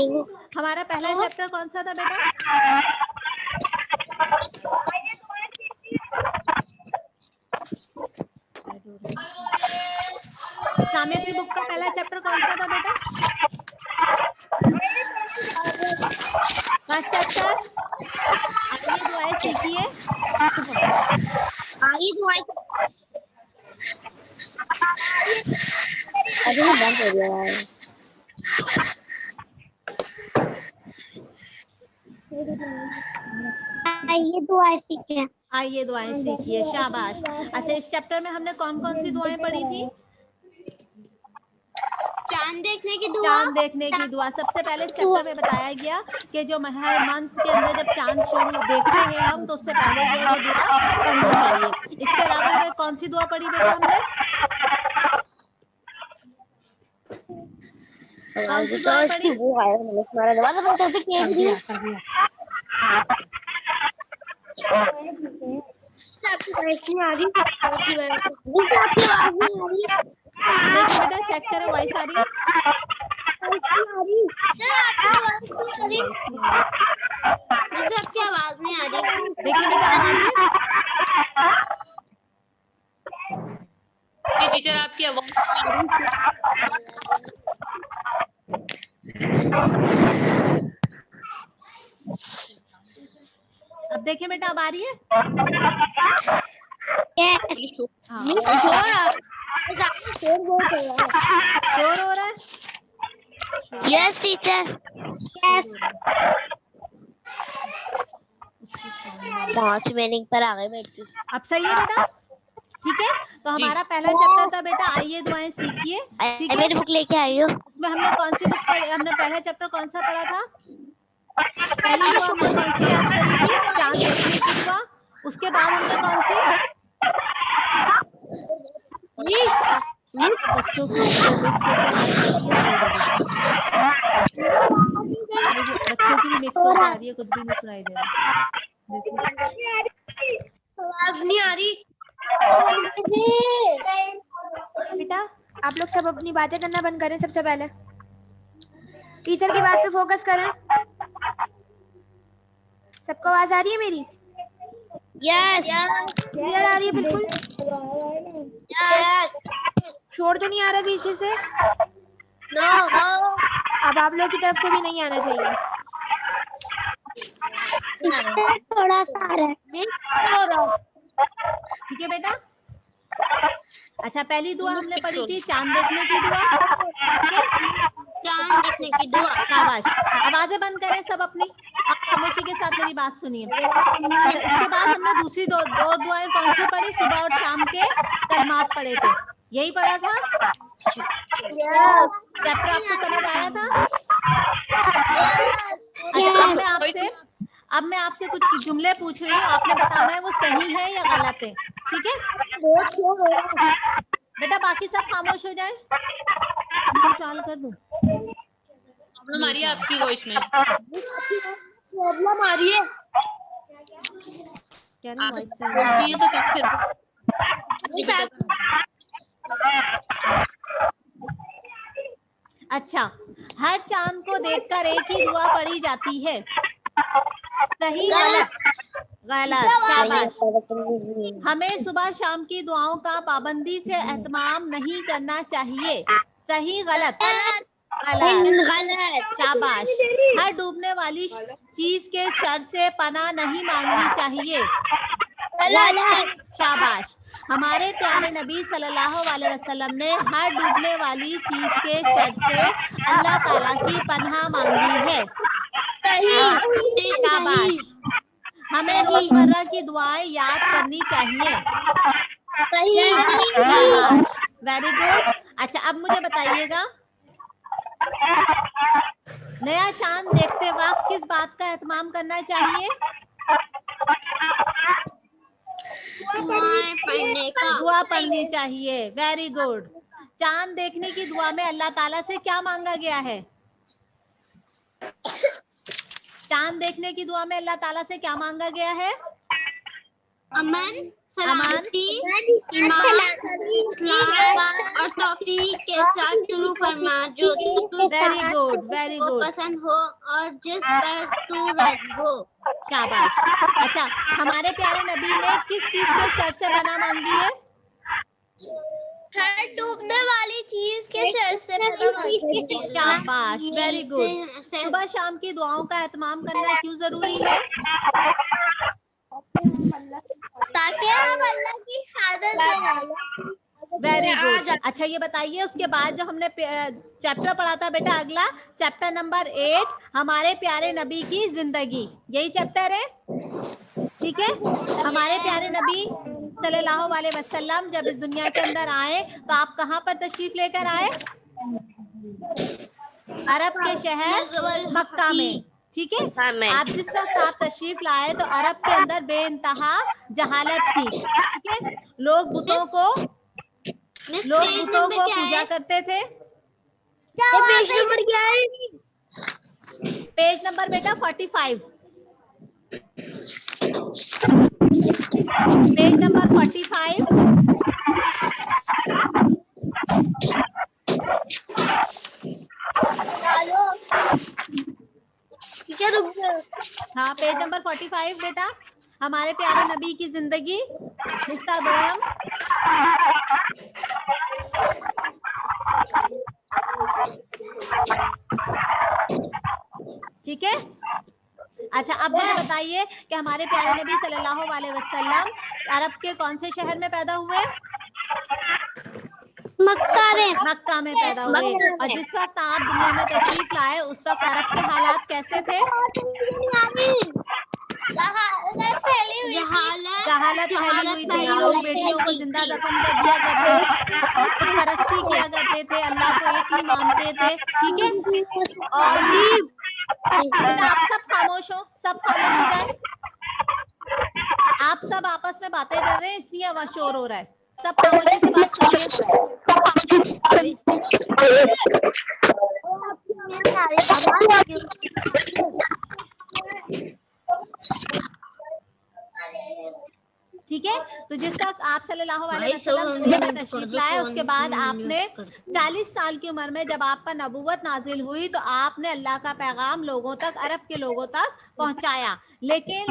Speaker 5: हमारा पहला चैप्टर कौन सा था बेटा? सामियत की बुक का पहला चैप्टर कौन सा था बेटा? फर्स्ट चैप्टर आइए दुआएं सीखिए।
Speaker 3: आइए दुआएं
Speaker 1: अभी बंद हो गया है।
Speaker 3: आइए दुआएं सीखिए।
Speaker 5: आइए दुआएं सीखिए, शाबाश। अच्छा, इस चैप्टर में हमने कौन कौन सी दुआएं पढ़ी थी?
Speaker 3: चांद देखने की दुआ।
Speaker 5: चांद देखने की दुआ। सबसे पहले इस चैप्टर में बताया गया कि जो हर मंथ के अंदर जब चांद शुरू देखते हैं हम, तो उससे पहले जो है वो दुआ पढ़नी चाहिए। इसके अलावा हमें कौन सी दुआ पढ़ी बेटा हमने? कौन सी दुआ पढ़ी?
Speaker 1: वो आया मैंने तुम्हारा दरवाजा बंद कर दिया।
Speaker 3: आपकी वॉइस नहीं आ रही। जिसे आपकी आवाज नहीं आ रही।
Speaker 5: देखिए बेटा, चेक करें, वॉइस आ रही है?
Speaker 3: जिसे आपकी आवाज नहीं आ रही।
Speaker 5: देखिए बेटा, अब आ रही है?
Speaker 6: टीचर आपकी आवाज आ रही है।
Speaker 5: अब देखिए बेटा, अब आ रही है? शोर हो रहा है?
Speaker 1: Yes teacher.
Speaker 3: यस।
Speaker 1: 5 मिनट पर आ गए बेटी।
Speaker 5: अब सही है बेटा? ठीक है, तो हमारा पहला चैप्टर था बेटा आइए दुआएं सीखिए। ठीक है,
Speaker 1: मेरी बुक लेके आई हो।
Speaker 5: उसमें हमने कौन सी बुक पढ़ी? हमने पहला चैप्टर कौन सा पढ़ा था? पहली दुआ हमने कौन सी याद करी थी? चांद देखने की दुआ। उसके बाद हमने कौन सी? बच्चों की मिक्स होकर आवाज आ रही है। बच्चों की भी मिक्स होकर आ रही है, कुछ भी नहीं सुनाई दे रहा। देखो
Speaker 3: आवाज नहीं आ रही।
Speaker 7: बेटा आप लोग सब अपनी बातें करना बंद करें। सबसे पहले टीचर की बात पे फोकस करें। सबको आवाज आ रही है मेरी?
Speaker 3: यस।
Speaker 7: क्लियर आ रही है बिल्कुल?
Speaker 3: यस।
Speaker 7: शोर तो नहीं आ रहा पीछे से?
Speaker 3: नो।
Speaker 7: अब आप लोग की तरफ से भी नहीं आना चाहिए।
Speaker 3: थोड़ा सा आ रहा है।
Speaker 5: ठीक है बेटा। अच्छा, पहली दुआ हमने पढ़ी थी चांद देखने की दुआ। ठीक है,
Speaker 3: चांद देखने की दुआ।
Speaker 5: शाबाश। आवाजें बंद करें सब अपनी, आप खामोशी के साथ मेरी बात सुनिए। अच्छा, इसके बाद हमने दूसरी दो दुआएं कौन सी पढ़ी? सुबह और शाम के कलमात पढ़े थे, यही पढ़ा था? चैप्टर आपको समझ आया था? अच्छा, अब मैं आपसे कुछ जुमले पूछ रही हूँ, आपने बताना है वो सही है या गलत है। ठीक है बेटा, बाकी सब खामोश हो जाए। चालू कर दूं?
Speaker 6: प्रॉब्लम आ रही है आपकी वॉइस में।
Speaker 3: प्रॉब्लम आ रही है।
Speaker 5: क्या नहीं, वॉइस से
Speaker 6: बोलती है तो कैसे?
Speaker 5: अच्छा, हर चांद को देखकर एक ही दुआ पढ़ी जाती है। सही गलत? गलत, शाबाश। हमें सुबह शाम की दुआओं का पाबंदी से एहतमाम नहीं करना चाहिए। सही गलत? गलत, शाबाश। हर डूबने वाली चीज के शर से पनाह नहीं मांगनी चाहिए। शाबाश। हमारे प्यारे नबी सल्लल्लाहु अलैहि वसल्लम ने हर डूबने वाली चीज के शर से अल्लाह ताला की पनाह मांगी है। शाबाश। हमें रोजमर्रा की दुआएं याद करनी चाहिए। शाबाश, वेरी गुड। अच्छा, अब मुझे बताइएगा, नया चांद देखते वक्त किस बात का एहतमाम करना चाहिए? दुआ पढ़नी चाहिए। Very good. चांद देखने की दुआ में अल्लाह ताला से क्या मांगा गया है? चांद देखने की दुआ में अल्लाह ताला से क्या मांगा गया है?
Speaker 3: अमन, सलामती, ईमान, इस्लाम और तौफीक के साथ शुरू फरमा जो
Speaker 5: वेरी गुड, वेरी गुड,
Speaker 3: पसंद हो और जिस पर तू राजी हो।
Speaker 5: शाबाश। अच्छा, हमारे प्यारे नबी ने किस चीज के शर से पनाह मांगी है?
Speaker 3: हर डूबने वाली चीज के शर से पैदा होती है।
Speaker 5: शाबाश, वेरी गुड। सुबह शाम की दुआओं का एहतमाम करना क्यों जरूरी है?
Speaker 3: ताकि हम अल्लाह की इबादत करें।
Speaker 5: Very good. अच्छा ये बताइए, उसके बाद जो हमने चैप्टर पढ़ा था बेटा, अगला चैप्टर नंबर 8, हमारे प्यारे नबी की जिंदगी, यही चैप्टर है, ठीक है। हमारे प्यारे नबी सल्लल्लाहु अलैहि वसल्लम जब इस दुनिया के अंदर आए तो आप कहाँ पर तशरीफ लेकर आए? अरब के शहर मक्का में, ठीक है। आप जिस वक्त आप तशरीफ लाए तो अरब के अंदर बेइंतहा जहालत थी, ठीक है। लोग बुतों को पूजा करते थे।
Speaker 3: पेज नंबर क्या है?
Speaker 5: पेज नंबर बेटा 45, पेज नंबर 45।
Speaker 3: क्या रुक गया?
Speaker 5: हाँ, पेज नंबर 45 बेटा, हमारे प्यारे नबी की जिंदगी, हिस्सा 2। ठीक है। अच्छा अब मुझे बताइए कि हमारे प्यारे नबी सल्लल्लाहु अलैहि वसल्लम अरब के कौन से शहर में पैदा हुए? मक्का में पैदा हुए। और जिस वक्त आप दुनिया में तशरीफ लाए उस वक्त अरब के हालात कैसे थे? जहालत फैली हुई थी। लोग बेटियों को जिंदा दफन कर दिया करते थे, परस्ती किया करते थे, अल्लाह को एक नहीं मानते थे, ठीक है। और आप सब खामोश हो, सब खामोश हो जाए। आप सब आपस में बातें कर रहे हैं इसलिए आवाज शोर हो रहा है, सब खामोशी से बात करिए। ठीक है। तो जिस वक्त आप सल्लल्लाहु अलैहि वसल्लम दुनिया में तशरीफ लाए उसके बाद आपने 40 साल की उम्र में जब आप पर नबूवत नाजिल हुई तो आपने अल्लाह का पैगाम लोगों तक, अरब के लोगों तक पहुंचाया। लेकिन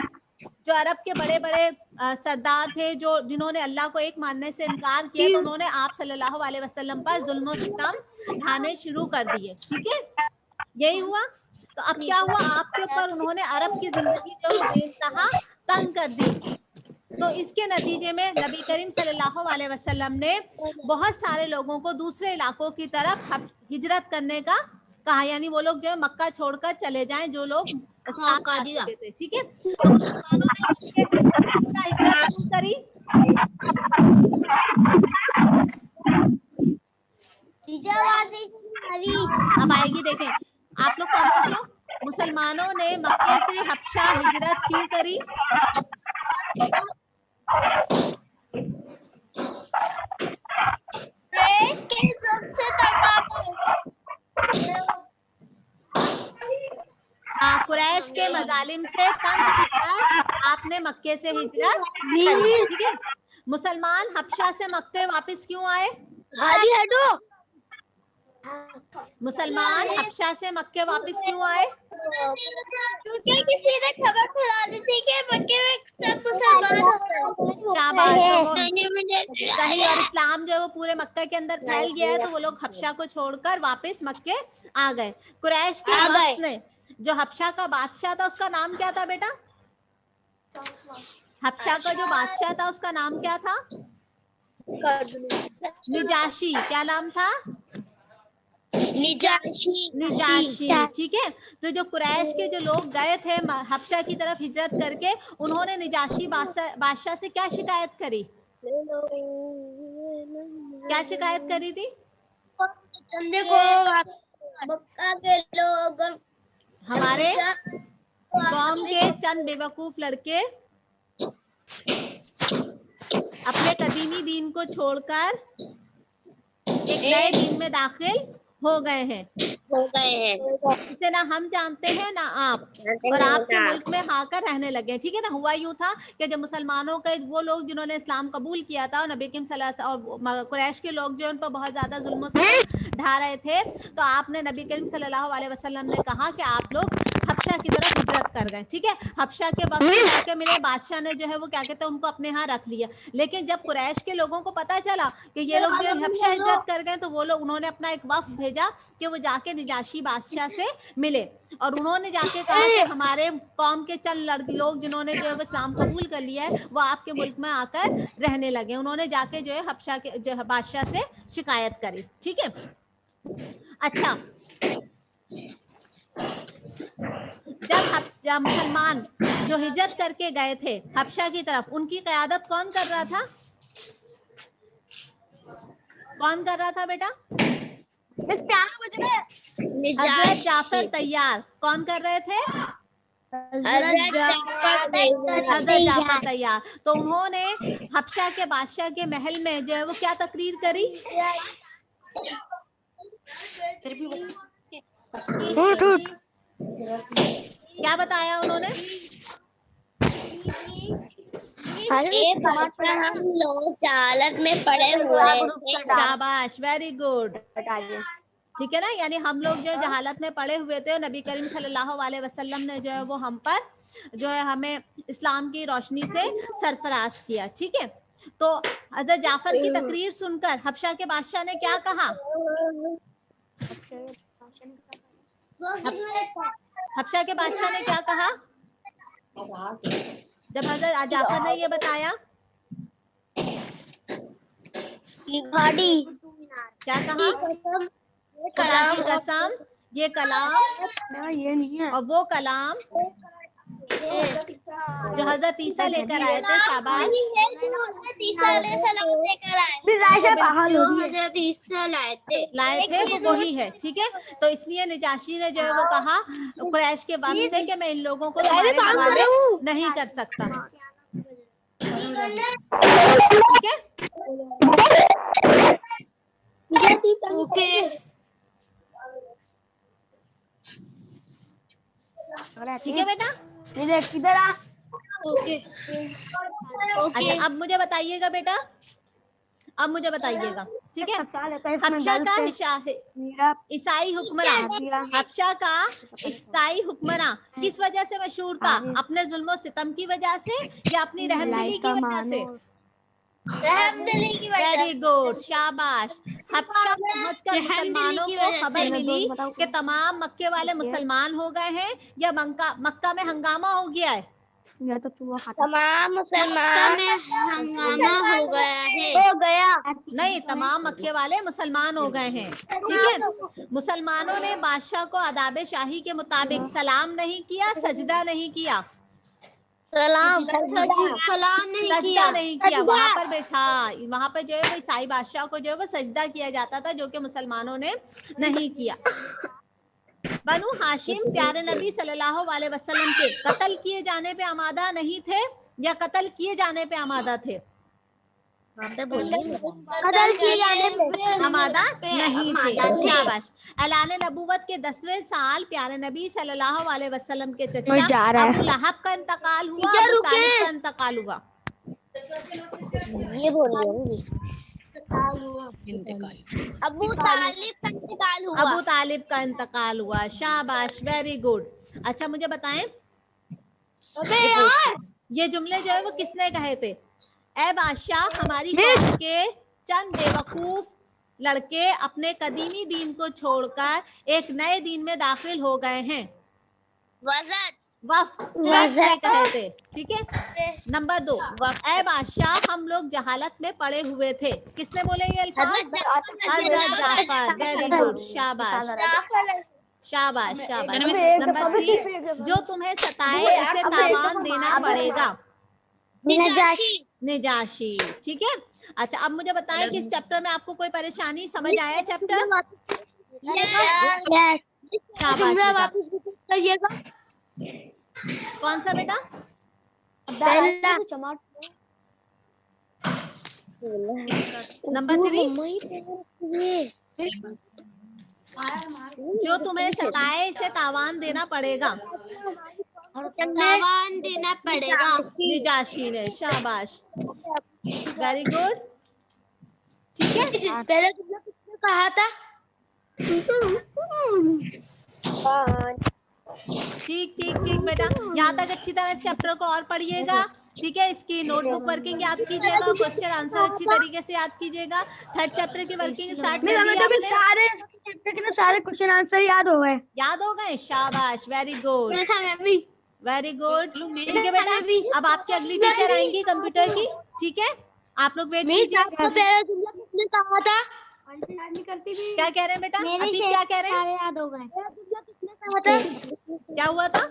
Speaker 5: जो अरब के बड़े बड़े सरदार थे जो जिन्होंने अल्लाह को एक मानने से इनकार किया तो उन्होंने आप सल्लल्लाहु अलैहि वसल्लम पर जुल्म और सितम ढाने शुरू कर दिए, ठीक है। यही हुआ। तो अब क्या हुआ, आपके ऊपर उन्होंने अरब की जिंदगी जो बेइंतहा तंग कर दी। तो इसके नतीजे में नबी करीम सल्लल्लाहु अलैहि वसल्लम ने बहुत सारे लोगों को दूसरे इलाकों की तरफ हिजरत करने का कहा, यानी वो लोग जो है मक्का छोड़कर चले जाएं जो लोग इस्लाम थे, ठीक है। तो मुसलमानों ने हिजरत क्यों करी? अब आएगी, देखें आप लोग खामोश हो। मुसलमानों ने मक्के से हबशा हिजरत क्यों करी? कुरैश के मजालिम से तंग होकर आपने मक्के से हिजरत की, ठीक है। मुसलमान हबशा से मक्के वापस क्यों आए? मुसलमान हबशा से मक्के वापस क्यों आए?
Speaker 3: क्योंकि किसी ने खबर फैला दी थी कि मक्के में सब मुसलमान होते हैं।
Speaker 5: शाबाश, सही। और इस्लाम जो है वो पूरे मक्का के अंदर फैल गया है तो वो लोग हबशा को छोड़कर वापस मक्के आ गए। कुरैश के वक्त ने जो हबशा का बादशाह था उसका नाम क्या था बेटा? हबशा का जो बादशाह था उसका नाम क्या था? निजाशी। क्या नाम था? निजाशी, ठीक है। तो जो कुरैश के जो लोग गए थे हबशा की तरफ हिजरत करके, उन्होंने निजाशी बादशाह से क्या शिकायत करी? क्या शिकायत करी थी?
Speaker 3: चंदे को मक्का के लोग,
Speaker 5: हमारे कौम के चंद बेवकूफ लड़के अपने कदीमी दीन को छोड़कर एक नए दीन में दाखिल हो गए हैं। इसे ना हम जानते हैं ना आप, और आपके मुल्क में आकर रहने लगे, ठीक है ना। हुआ यूं था कि जब मुसलमानों के वो लोग जिन्होंने इस्लाम कबूल किया था और नबी करीम सल्लल्लाहु अलैहि वसल्लम और कुरैश के लोग जो उन पर बहुत ज्यादा जुल्म से ढा रहे थे, तो आपने नबी करीम सल्लल्लाहु अलैहि वसल्लम ने कहा कि आप लोग हबशा की तरफ हिजरत कर गए। ठीक है, हबशा के वक्त में जाके मिले, बादशाह ने जो है वो क्या कहते हैं उनको अपने यहाँ रख लिया। लेकिन जब कुरैश के लोगों को पता चला कि ये लोग जो हबशा हिजरत कर गए, तो वो लोग, उन्होंने अपना एक वफ्द भेजा कि वो जाके निजाशी बादशाह से मिले, और उन्होंने जाके कहा कि हमारे कौम के चंद लोग जिन्होंने जो है वो इस्लाम कबूल कर लिया है वो आपके मुल्क में आकर रहने लगे। उन्होंने जाके जो है हबशा के जो है बादशाह से शिकायत करी। ठीक है, अच्छा, जब मुसलमान जो हिजरत करके गए थे हबशा की तरफ, उनकी क़यादत कौन कर रहा था? कौन कर रहा था बेटा? हजरत जाफर तैयार। कौन कर रहे थे? हजरत जाफर तैयार। तो उन्होंने हबशा के बादशाह के महल में जो है वो क्या तकरीर करी? क्या बताया उन्होंने?
Speaker 3: हम लोग जहालत में पड़े हुए थे।
Speaker 5: शाबाश, वेरी गुड। ठीक है ना, यानी हम लोग जो जहालत में पड़े हुए थे, नबी करीम सल्लल्लाहु अलैहि वसल्लम ने जो है वो हम पर जो है हमें इस्लाम की रोशनी से सरफराज किया। ठीक है, तो हजरत जाफर की तकरीर सुनकर हबशा के बादशाह ने क्या कहा? हबशा के बादशाह ने क्या कहा जब हजरत जाफर ने ये बताया? क्या कहा? खुदा की कसम, ये कलाम
Speaker 7: ये नहीं है
Speaker 5: और वो कलाम जो हजरत ईसा लेकर आए थे। शाबाश,
Speaker 3: हजरत ईसा अलैहिस्सलाम लेकर आए,
Speaker 7: जो
Speaker 3: हजरत ईसा
Speaker 5: लाए थे वो वही है। ठीक है, तो इसलिए निजाशी ने जो है वो कहा कुरैश के वक्त से कि मैं इन लोगों को तुम्हारे हवाले नहीं कर सकता। ठीक है,
Speaker 3: ओके
Speaker 5: ठीक है बेटा।
Speaker 7: किधर आ
Speaker 3: ओके
Speaker 5: अच्छा, अब मुझे बताइएगा बेटा, अब मुझे बताइएगा। ठीक है, हबशा का ईसाई हुक्मरान, हबशा का ईसाई हुक्मरान किस वजह से मशहूर था? अपने जुल्म सितम की वजह से या अपनी रहमदिली की वजह से?
Speaker 3: रहमदिली की वजह।
Speaker 5: वेरी गुड, शाबाश। हबशा पहुंचकर मुसलमानों को खबर मिली कि तमाम मक्के वाले मुसलमान हो गए हैं या मक्का में हंगामा हो गया है?
Speaker 3: तमाम मुसलमान में हंगामा हो गया है।
Speaker 5: नहीं, तमाम मक्के वाले मुसलमान हो गए हैं। ठीक है, मुसलमानों ने बादशाह को आदाब शाही के मुताबिक सलाम नहीं किया, सजदा नहीं किया,
Speaker 3: सलाम
Speaker 5: नहीं किया। वहाँ पर जो है वो ईसाई बादशाह को जो है वो सजदा किया जाता था, जो कि मुसलमानों ने नहीं किया। बनु हाशिम प्यारे नबी सल्लल्लाहु अलैहि वसल्लम के कत्ल किए जाने पे आमादा नहीं थे या कत्ल किए जाने पे आमादा थे?
Speaker 3: कत्ल किए जाने पे
Speaker 5: आमादा नहीं थे। शाबाश। ऐलान नबूवत के 10वें साल प्यारे नबी सल्लल्लाहु अलैहि वसल्लम के चचा अबू लहब का इंतकाल हुआ, अबू तालिब का इंतकाल हुआ।
Speaker 3: ये बोल रही अबू तालिब का इंतकाल हुआ।
Speaker 5: अबू तालिब का इंतकाल हुआ। शाबाश, वेरी गुड। अच्छा, मुझे बताएं ये जुमले जो है वो किसने कहे थे? ऐ बादशाह, हमारी कौम के चंद बेवकूफ लड़के अपने कदीमी दीन को छोड़कर एक नए दीन में दाखिल हो गए हैं। वफ्द कहे थे। ठीक है, नंबर 2, ऐ बादशाह, हम लोग जहालत में पड़े हुए थे। किसने बोले ये अल्फाज? हजरत जाफर। वेरी गुड, शाबाश शाबाश शाबाश। नंबर 3, जो तुम्हें सताए उसे तावान देना पड़ेगा। निजाशी। ठीक है, अच्छा, अब मुझे बताएं कि इस चैप्टर में आपको कोई परेशानी समझ आया? चैप्टर शाबाश। कौन सा बेटा? नंबर 3, जो तुम्हें सताए इसे तावान देना पड़ेगा।
Speaker 3: तावान देना पड़ेगा।
Speaker 5: निजाशी ने। शाबाश, वेरी गुड। ठीक है,
Speaker 3: पहले तुमने किसने कहा था?
Speaker 5: ठीक ठीक ठीक बेटा, यहाँ तक अच्छी तरह इस चैप्टर को और पढ़िएगा, ठीक है। इसकी नोटबुक वर्किंग याद कीजिएगा, क्वेश्चन आंसर अच्छी तरीके से याद कीजिएगा। थर्ड चैप्टर की वर्किंग स्टार्ट कर दी आपने?
Speaker 7: सारे चैप्टर के ना सारे क्वेश्चन आंसर याद हो गए।
Speaker 5: याद हो गए, शाबाश, वेरी गुड वेरी गुड। ठीक है बेटा, अब आपकी अगली टीचर आएंगी कंप्यूटर की, ठीक है। आप लोग वेट कीजिए।
Speaker 3: पहला जुमला किसने कहा था?
Speaker 5: क्या कह रहे हैं बेटा? अतीत क्या कह रहे हैं?
Speaker 7: याद हो गए।
Speaker 5: क्या हुआ था?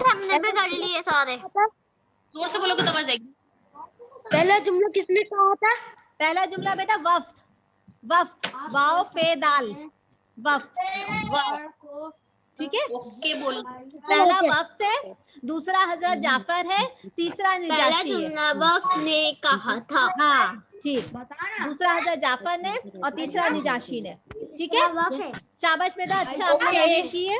Speaker 3: हमने भी कर लिए सारे।
Speaker 6: जोर से बोलोगे तो आवाज आएगी।
Speaker 3: पहला जुमला किसने कहा था?
Speaker 5: पहला जुमला बेटा वफ्त, वफ्त, वाओ फे दाल, वफ्त, ठीक है।
Speaker 6: ओके बोलो।
Speaker 5: पहला वफ्त है, दूसरा हजरत जाफर है, तीसरा
Speaker 3: पहला
Speaker 5: निजाशी है।
Speaker 3: जुमला वफ्त ने कहा था।
Speaker 5: हाँ ठीक, दूसरा हजरत जाफर ने और तीसरा निजाशी ने, ठीक है। शाबाश बेटा, अच्छा आपने याद की है।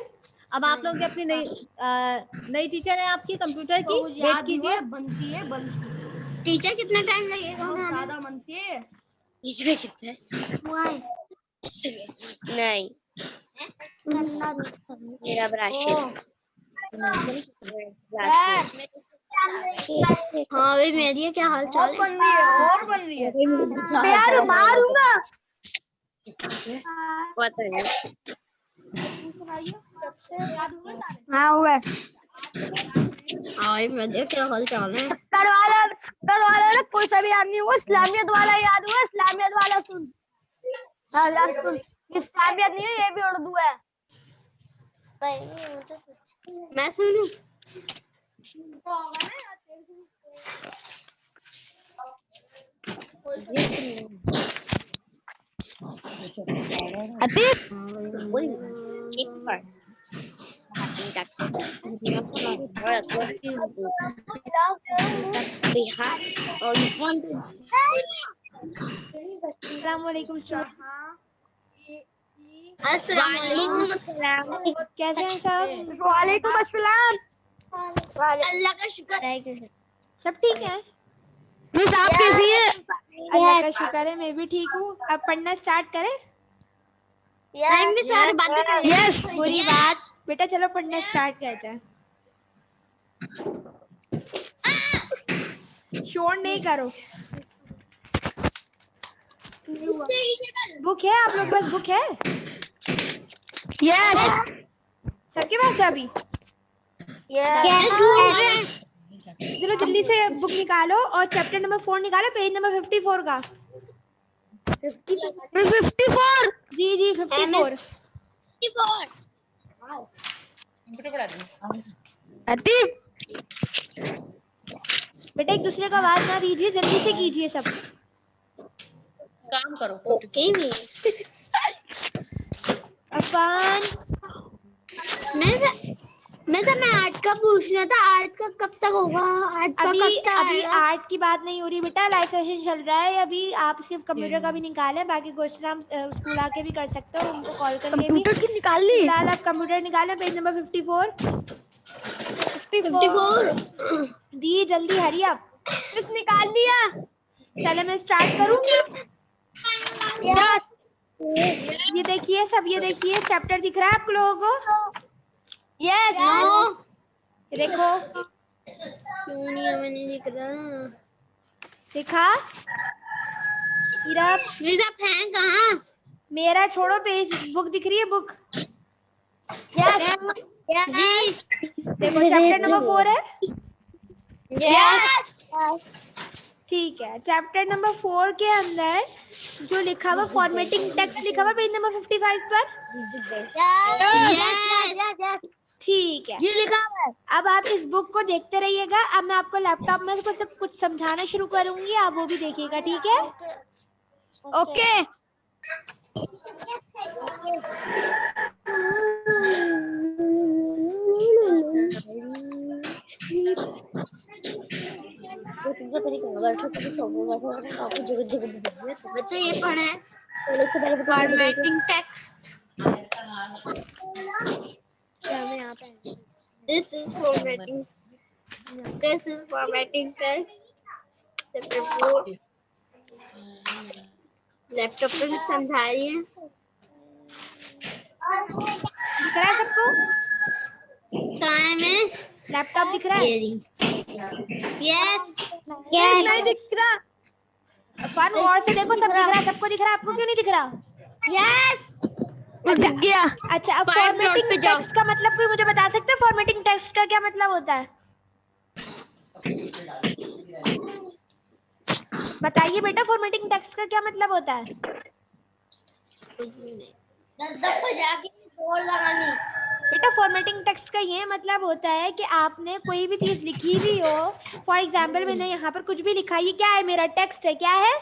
Speaker 5: अब आप लोग अपनी नई टीचर है आपकी कंप्यूटर की, वेट कीजिए।
Speaker 3: टीचर कितना टाइम लगेगा? टीचर कितने? नहीं, मेरा ब्रश। हाँ भाई मेरी क्या हाल चाल है? और बन रही है
Speaker 7: यार मारूंगा।
Speaker 3: पता नहीं।
Speaker 7: हाँ हुआ।
Speaker 3: हाँ मेरी क्या हाल चाल है?
Speaker 7: कर वाला ना कोई सा भी आदमी हुआ, इस्लामियत वाला याद हुआ, इस्लामियत वाला सुन। हाँ याद सुन, इस्लामियत नहीं है, ये भी उर्दू है।
Speaker 3: मैं सुनूं?
Speaker 7: अस्सलामुअलैकुम स्टूडेंट।
Speaker 3: अस्सलाम।
Speaker 7: कैसे हैं सब? वालेकुम अस्सलाम।
Speaker 3: अल्लाह का शुक्र है।
Speaker 7: सब ठीक है?
Speaker 3: मिस आप कैसी हैं?
Speaker 7: अल्लाह का शुक्र है, मैं भी ठीक हूँ। अब पढ़ना स्टार्ट करें?
Speaker 3: टाइम भी सारी बातें कर रहे हैं।
Speaker 7: बुरी बात बेटा, चलो पढ़ना स्टार्ट करते हैं। शोर नहीं करो। बुक है आप लोग पास? बुक है?
Speaker 3: यस
Speaker 7: सबके पास है अभी? चलो जल्दी से बुक निकालो और चैप्टर नंबर 4 निकालो, पेज नंबर 54 का।
Speaker 3: 54।
Speaker 7: जी जी 54। बेटा एक दूसरे को आवाज ना दीजिए, जल्दी से कीजिए सब।
Speaker 6: काम करो।
Speaker 3: ओके
Speaker 7: अफान
Speaker 3: मैं आर्ट का पूछना था। आर्ट का कब तक होगा? आर्ट का
Speaker 7: अभी
Speaker 3: कब तक
Speaker 7: अभी
Speaker 3: आएगा?
Speaker 7: आर्ट की बात नहीं हो रही बेटा, लाइव सेशन चल रहा है अभी। आप सिर्फ कंप्यूटर का भी निकालें, बाकी क्वेश्चन हम स्कूल आके भी कर सकते हो, उनको कॉल करके भी।
Speaker 3: कंप्यूटर की निकाल ली?
Speaker 7: फिलहाल आप कंप्यूटर निकालें, पेज नंबर 54।
Speaker 3: 54
Speaker 7: दी जल्दी हरी अप।
Speaker 3: किस निकाल लिया?
Speaker 7: चले मैं स्टार्ट करूँ? ये देखिए सब, ये देखिए चैप्टर दिख रहा है आप लोगों को?
Speaker 3: यस। नो।
Speaker 7: ये देखो,
Speaker 3: क्यों नहीं हमें नहीं दिख रहा?
Speaker 7: दिखा?
Speaker 3: मेरा फैन कहाँ?
Speaker 7: मेरा छोड़ो, पेज बुक दिख रही है? बुक
Speaker 3: जी।
Speaker 7: देखो चैप्टर नंबर 4 है।
Speaker 3: यस।
Speaker 7: ठीक है, चैप्टर नंबर 4 के अंदर जो लिखा हुआ फॉर्मेटिंग टेक्स्ट लिखा हुआ पेज नंबर 55 पर।
Speaker 3: यस।
Speaker 7: ठीक है,
Speaker 3: जी लिखा हुआ है।
Speaker 7: अब आप इस बुक को देखते रहिएगा। अब मैं आपको लैपटॉप में कुछ समझाना शुरू करूंगी, आप वो भी देखिएगा, ठीक है?
Speaker 3: ओके। बच्चों ये पढ़े formatting text. This is formatting text. Chapter 4. Laptop पे समझा रही है।
Speaker 7: दिख रहा है सबको?
Speaker 8: लैपटॉप दिख रहा है?
Speaker 3: यस
Speaker 7: नहीं दिख रहा।
Speaker 8: फन गौर से देखो, सब दिख रहा है, सबको दिख रहा है, आपको क्यों नहीं दिख रहा?
Speaker 7: यस दिख गया।
Speaker 8: अच्छा, अब
Speaker 6: 5 डॉट
Speaker 8: फॉर्मेटिंग
Speaker 6: पे जाओ।
Speaker 8: टेक्स्ट का मतलब कोई मुझे बता सकते हैं? फॉर्मेटिंग टेक्स्ट का क्या मतलब होता है? बताइए बेटा, फॉर्मेटिंग टेक्स्ट का क्या मतलब होता है?
Speaker 3: 10 दफा जाके जोर लगानी।
Speaker 8: बेटा फॉर्मेटिंग टेक्स्ट का ये मतलब होता है कि आपने कोई भी चीज लिखी भी हो, फॉर एग्जाम्पल मैंने यहाँ पर कुछ भी लिखा, ये क्या है? मेरा टेक्स्ट है। क्या है?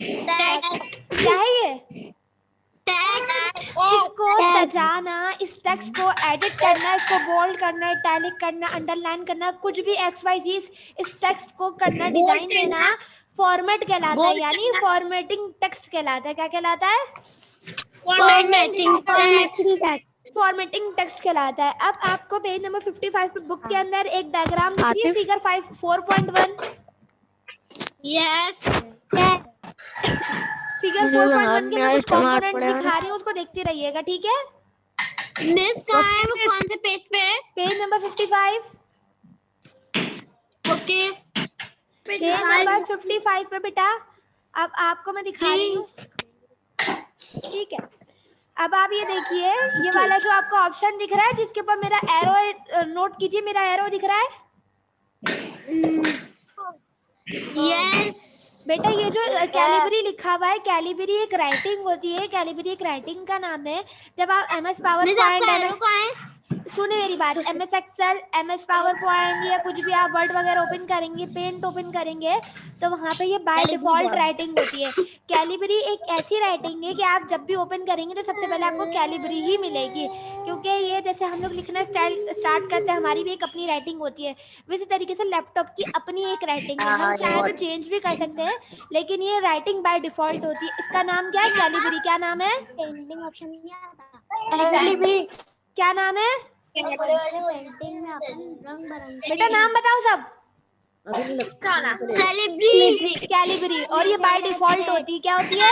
Speaker 3: टेक्स्ट
Speaker 8: क्या है ये?
Speaker 3: टेक्स्ट
Speaker 8: इसको सजाना, इस टेक्स्ट को एडिट करना, इसको बोल्ड करना, इटैलिक करना, अंडरलाइन करना, कुछ भी XYZ इस टेक्स्ट को करना, डिजाइन देना, फॉर्मेट कहलाता है, यानी फॉर्मेटिंग टेक्स्ट कहलाता है। क्या कहलाता है? फॉर्मेटिंग टेक्स्ट कहलाता है। अब आपको पेज नंबर 55 पे बुक के अंदर एक डायग्राम दिख रही है, फिगर 4.1।
Speaker 3: यस
Speaker 8: फिगर 4.1 के मैं कुछ कंपोनेंट्स दिखा रही हूँ, उसको देखते रहिएगा, ठीक है?
Speaker 3: मिस कहाँ है? वो कौन से पेज पे है?
Speaker 8: Page number 55।
Speaker 3: Okay
Speaker 8: page number 55 पे बेटा, अब आपको मैं दिखा रही हूँ, ठीक है? अब आप ये देखिए, ये वाला जो आपको ऑप्शन दिख रहा है जिसके ऊपर मेरा एरो, नोट कीजिए, मेरा एरो दिख रहा है।
Speaker 3: यस
Speaker 8: बेटा ये जो कैलिबरी लिखा हुआ है, कैलिबरी एक राइटिंग होती है, कैलिबरी एक राइटिंग का नाम है। जब आप MS पावर पॉइंट, सुने मेरी बात, MS Excel, MS PowerPoint या कुछ भी आप वर्ड वगैरह ओपन करेंगे, पेंट ओपन करेंगे, तो वहाँ पे ये बाय डिफॉल्ट राइटिंग होती है। कैलिबरी एक ऐसी राइटिंग है कि आप जब भी ओपन करेंगे तो सबसे पहले आपको कैलिबरी ही मिलेगी, क्योंकि ये जैसे हम लोग लिखना स्टार्ट करते हैं, हमारी भी एक अपनी राइटिंग होती है, वैसे तरीके से लैपटॉप की अपनी एक राइटिंग है। हम चाहे तो चेंज भी कर सकते हैं, लेकिन ये राइटिंग बाय डिफॉल्ट होती है। इसका नाम क्या है? कैलिबरी। क्या नाम है?
Speaker 7: पेंटिंग ऑप्शन नहीं आता।
Speaker 8: क्या नाम है
Speaker 7: पेंटिंग में अपन रंग बिरंगे
Speaker 8: बेटा? नाम बताओ सब।
Speaker 3: Celebrity
Speaker 8: Calibri. और ये बाय डिफॉल्ट होती है। क्या होती है?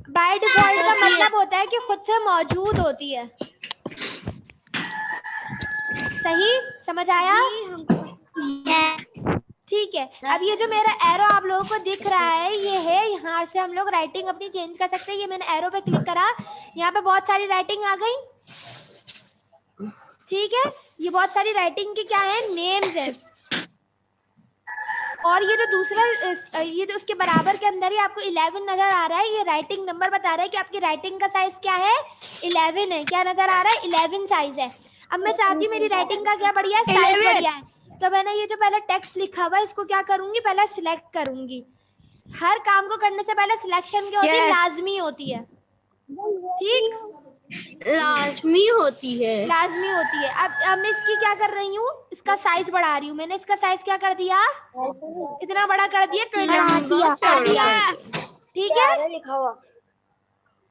Speaker 8: बाय डिफॉल्ट का मतलब होता है कि खुद से मौजूद होती है। सही समझ आया? ठीक है। अब ये जो मेरा एरो आप लोगों को दिख रहा है, ये है, यहाँ से हम लोग राइटिंग अपनी चेंज कर सकते हैं। ये मैंने एरो पे क्लिक करा, यहाँ पे बहुत सारी राइटिंग आ गई, ठीक है? ये बहुत सारी राइटिंग की क्या है? नेम्स है। और ये जो दूसरा, ये जो उसके बराबर के अंदर ही आपको 11 नजर आ रहा है, ये राइटिंग नंबर बता रहा है कि आपकी राइटिंग का साइज क्या है? 11 है। क्या नजर आ रहा है? 11 साइज है। अब मैं चाहती हूँ मेरी राइटिंग का क्या बढ़िया है? साइज बढ़िया है। तो मैंने ये जो पहले टेक्स्ट लिखा हुआ है, इसको क्या करूंगी? पहले सिलेक्ट करूंगी। हर काम को करने से पहले सिलेक्शन क्या होती है? लाजमी होती है, ठीक?
Speaker 3: लाजमी होती है।
Speaker 8: लाजमी होती है। अब मैं इसकी क्या कर रही हूँ? इसका साइज बढ़ा रही हूँ। मैंने इसका साइज क्या कर दिया? इतना बड़ा कर दिया, 26 कर दिया, ठीक है?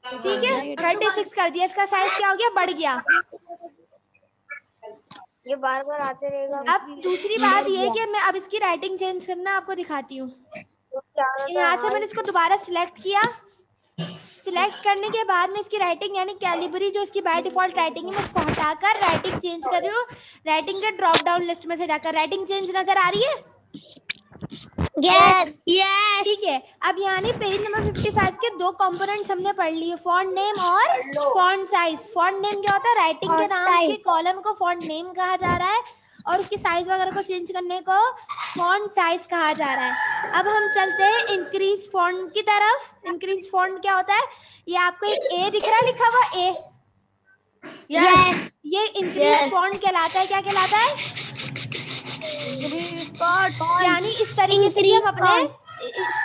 Speaker 8: ठीक है, 36 कर दिया। इसका साइज क्या हो गया? बढ़ गया।
Speaker 7: ये बार बार आते रहेगा।
Speaker 8: अब दूसरी बात ये है कि मैं अब इसकी राइटिंग चेंज करना आपको दिखाती हूँ। यहाँ से मैंने इसको दोबारा सिलेक्ट किया। सिलेक्ट करने के बाद में इसकी राइटिंग यानी कैलिबरी जो इसकी बाय डिफॉल्ट राइटिंग है, मैं उसको हटाकर राइटिंग चेंज कर रही हूँ। राइटिंग के ड्रॉप डाउन लिस्ट में से जाकर राइटिंग चेंज नजर आ रही है?
Speaker 3: यस यस
Speaker 8: ठीक है। अब यानी पेज नंबर 55 के दो कंपोनेंट्स हमने पढ़ लिए, फॉन्ट नेम और फॉन्ट साइज। फॉन्ट नेम क्या होता है? राइटिंग के नाम के कॉलम को फॉन्ट नेम कहा जा रहा है, और उसकी साइज वगैरह को चेंज करने को फॉन्ट साइज कहा जा रहा है। अब हम चलते हैं इंक्रीज फॉन्ट की तरफ। इंक्रीज फॉन्ट क्या होता है? ये आपको एक ए दिख रहा है लिखा हुआ, ए, ये इंक्रीज फॉन्ट कहलाता है। क्या कहलाता है? यानी इस तरीके से भी हम अपने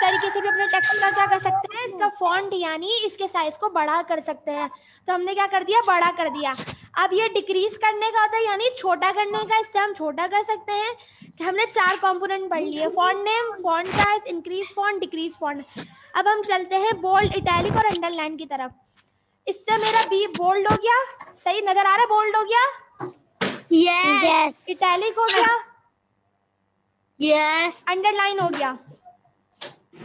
Speaker 8: टेक्स्ट का क्या कर सकते हैं? इसका फॉन्ट यानी इसके साइज को बड़ा कर सकते हैं। तो हमने क्या कर दिया? बड़ा कर दिया। अब ये डिक्रीज करने का होता है, यानी छोटा करने का। इससे हम छोटा कर सकते हैं। कि हमने 4 कंपोनेंट पढ़ लिए, font name, font size, increase font, decrease font. अब हम चलते हैं बोल्ड, इटैलिक और अंडरलाइन की तरफ। इससे मेरा बी बोल्ड हो गया, सही नजर आ रहा है? बोल्ड हो गया,
Speaker 3: यस
Speaker 8: इटैलिक हो गया,
Speaker 3: यस
Speaker 8: अंडरलाइन हो गया।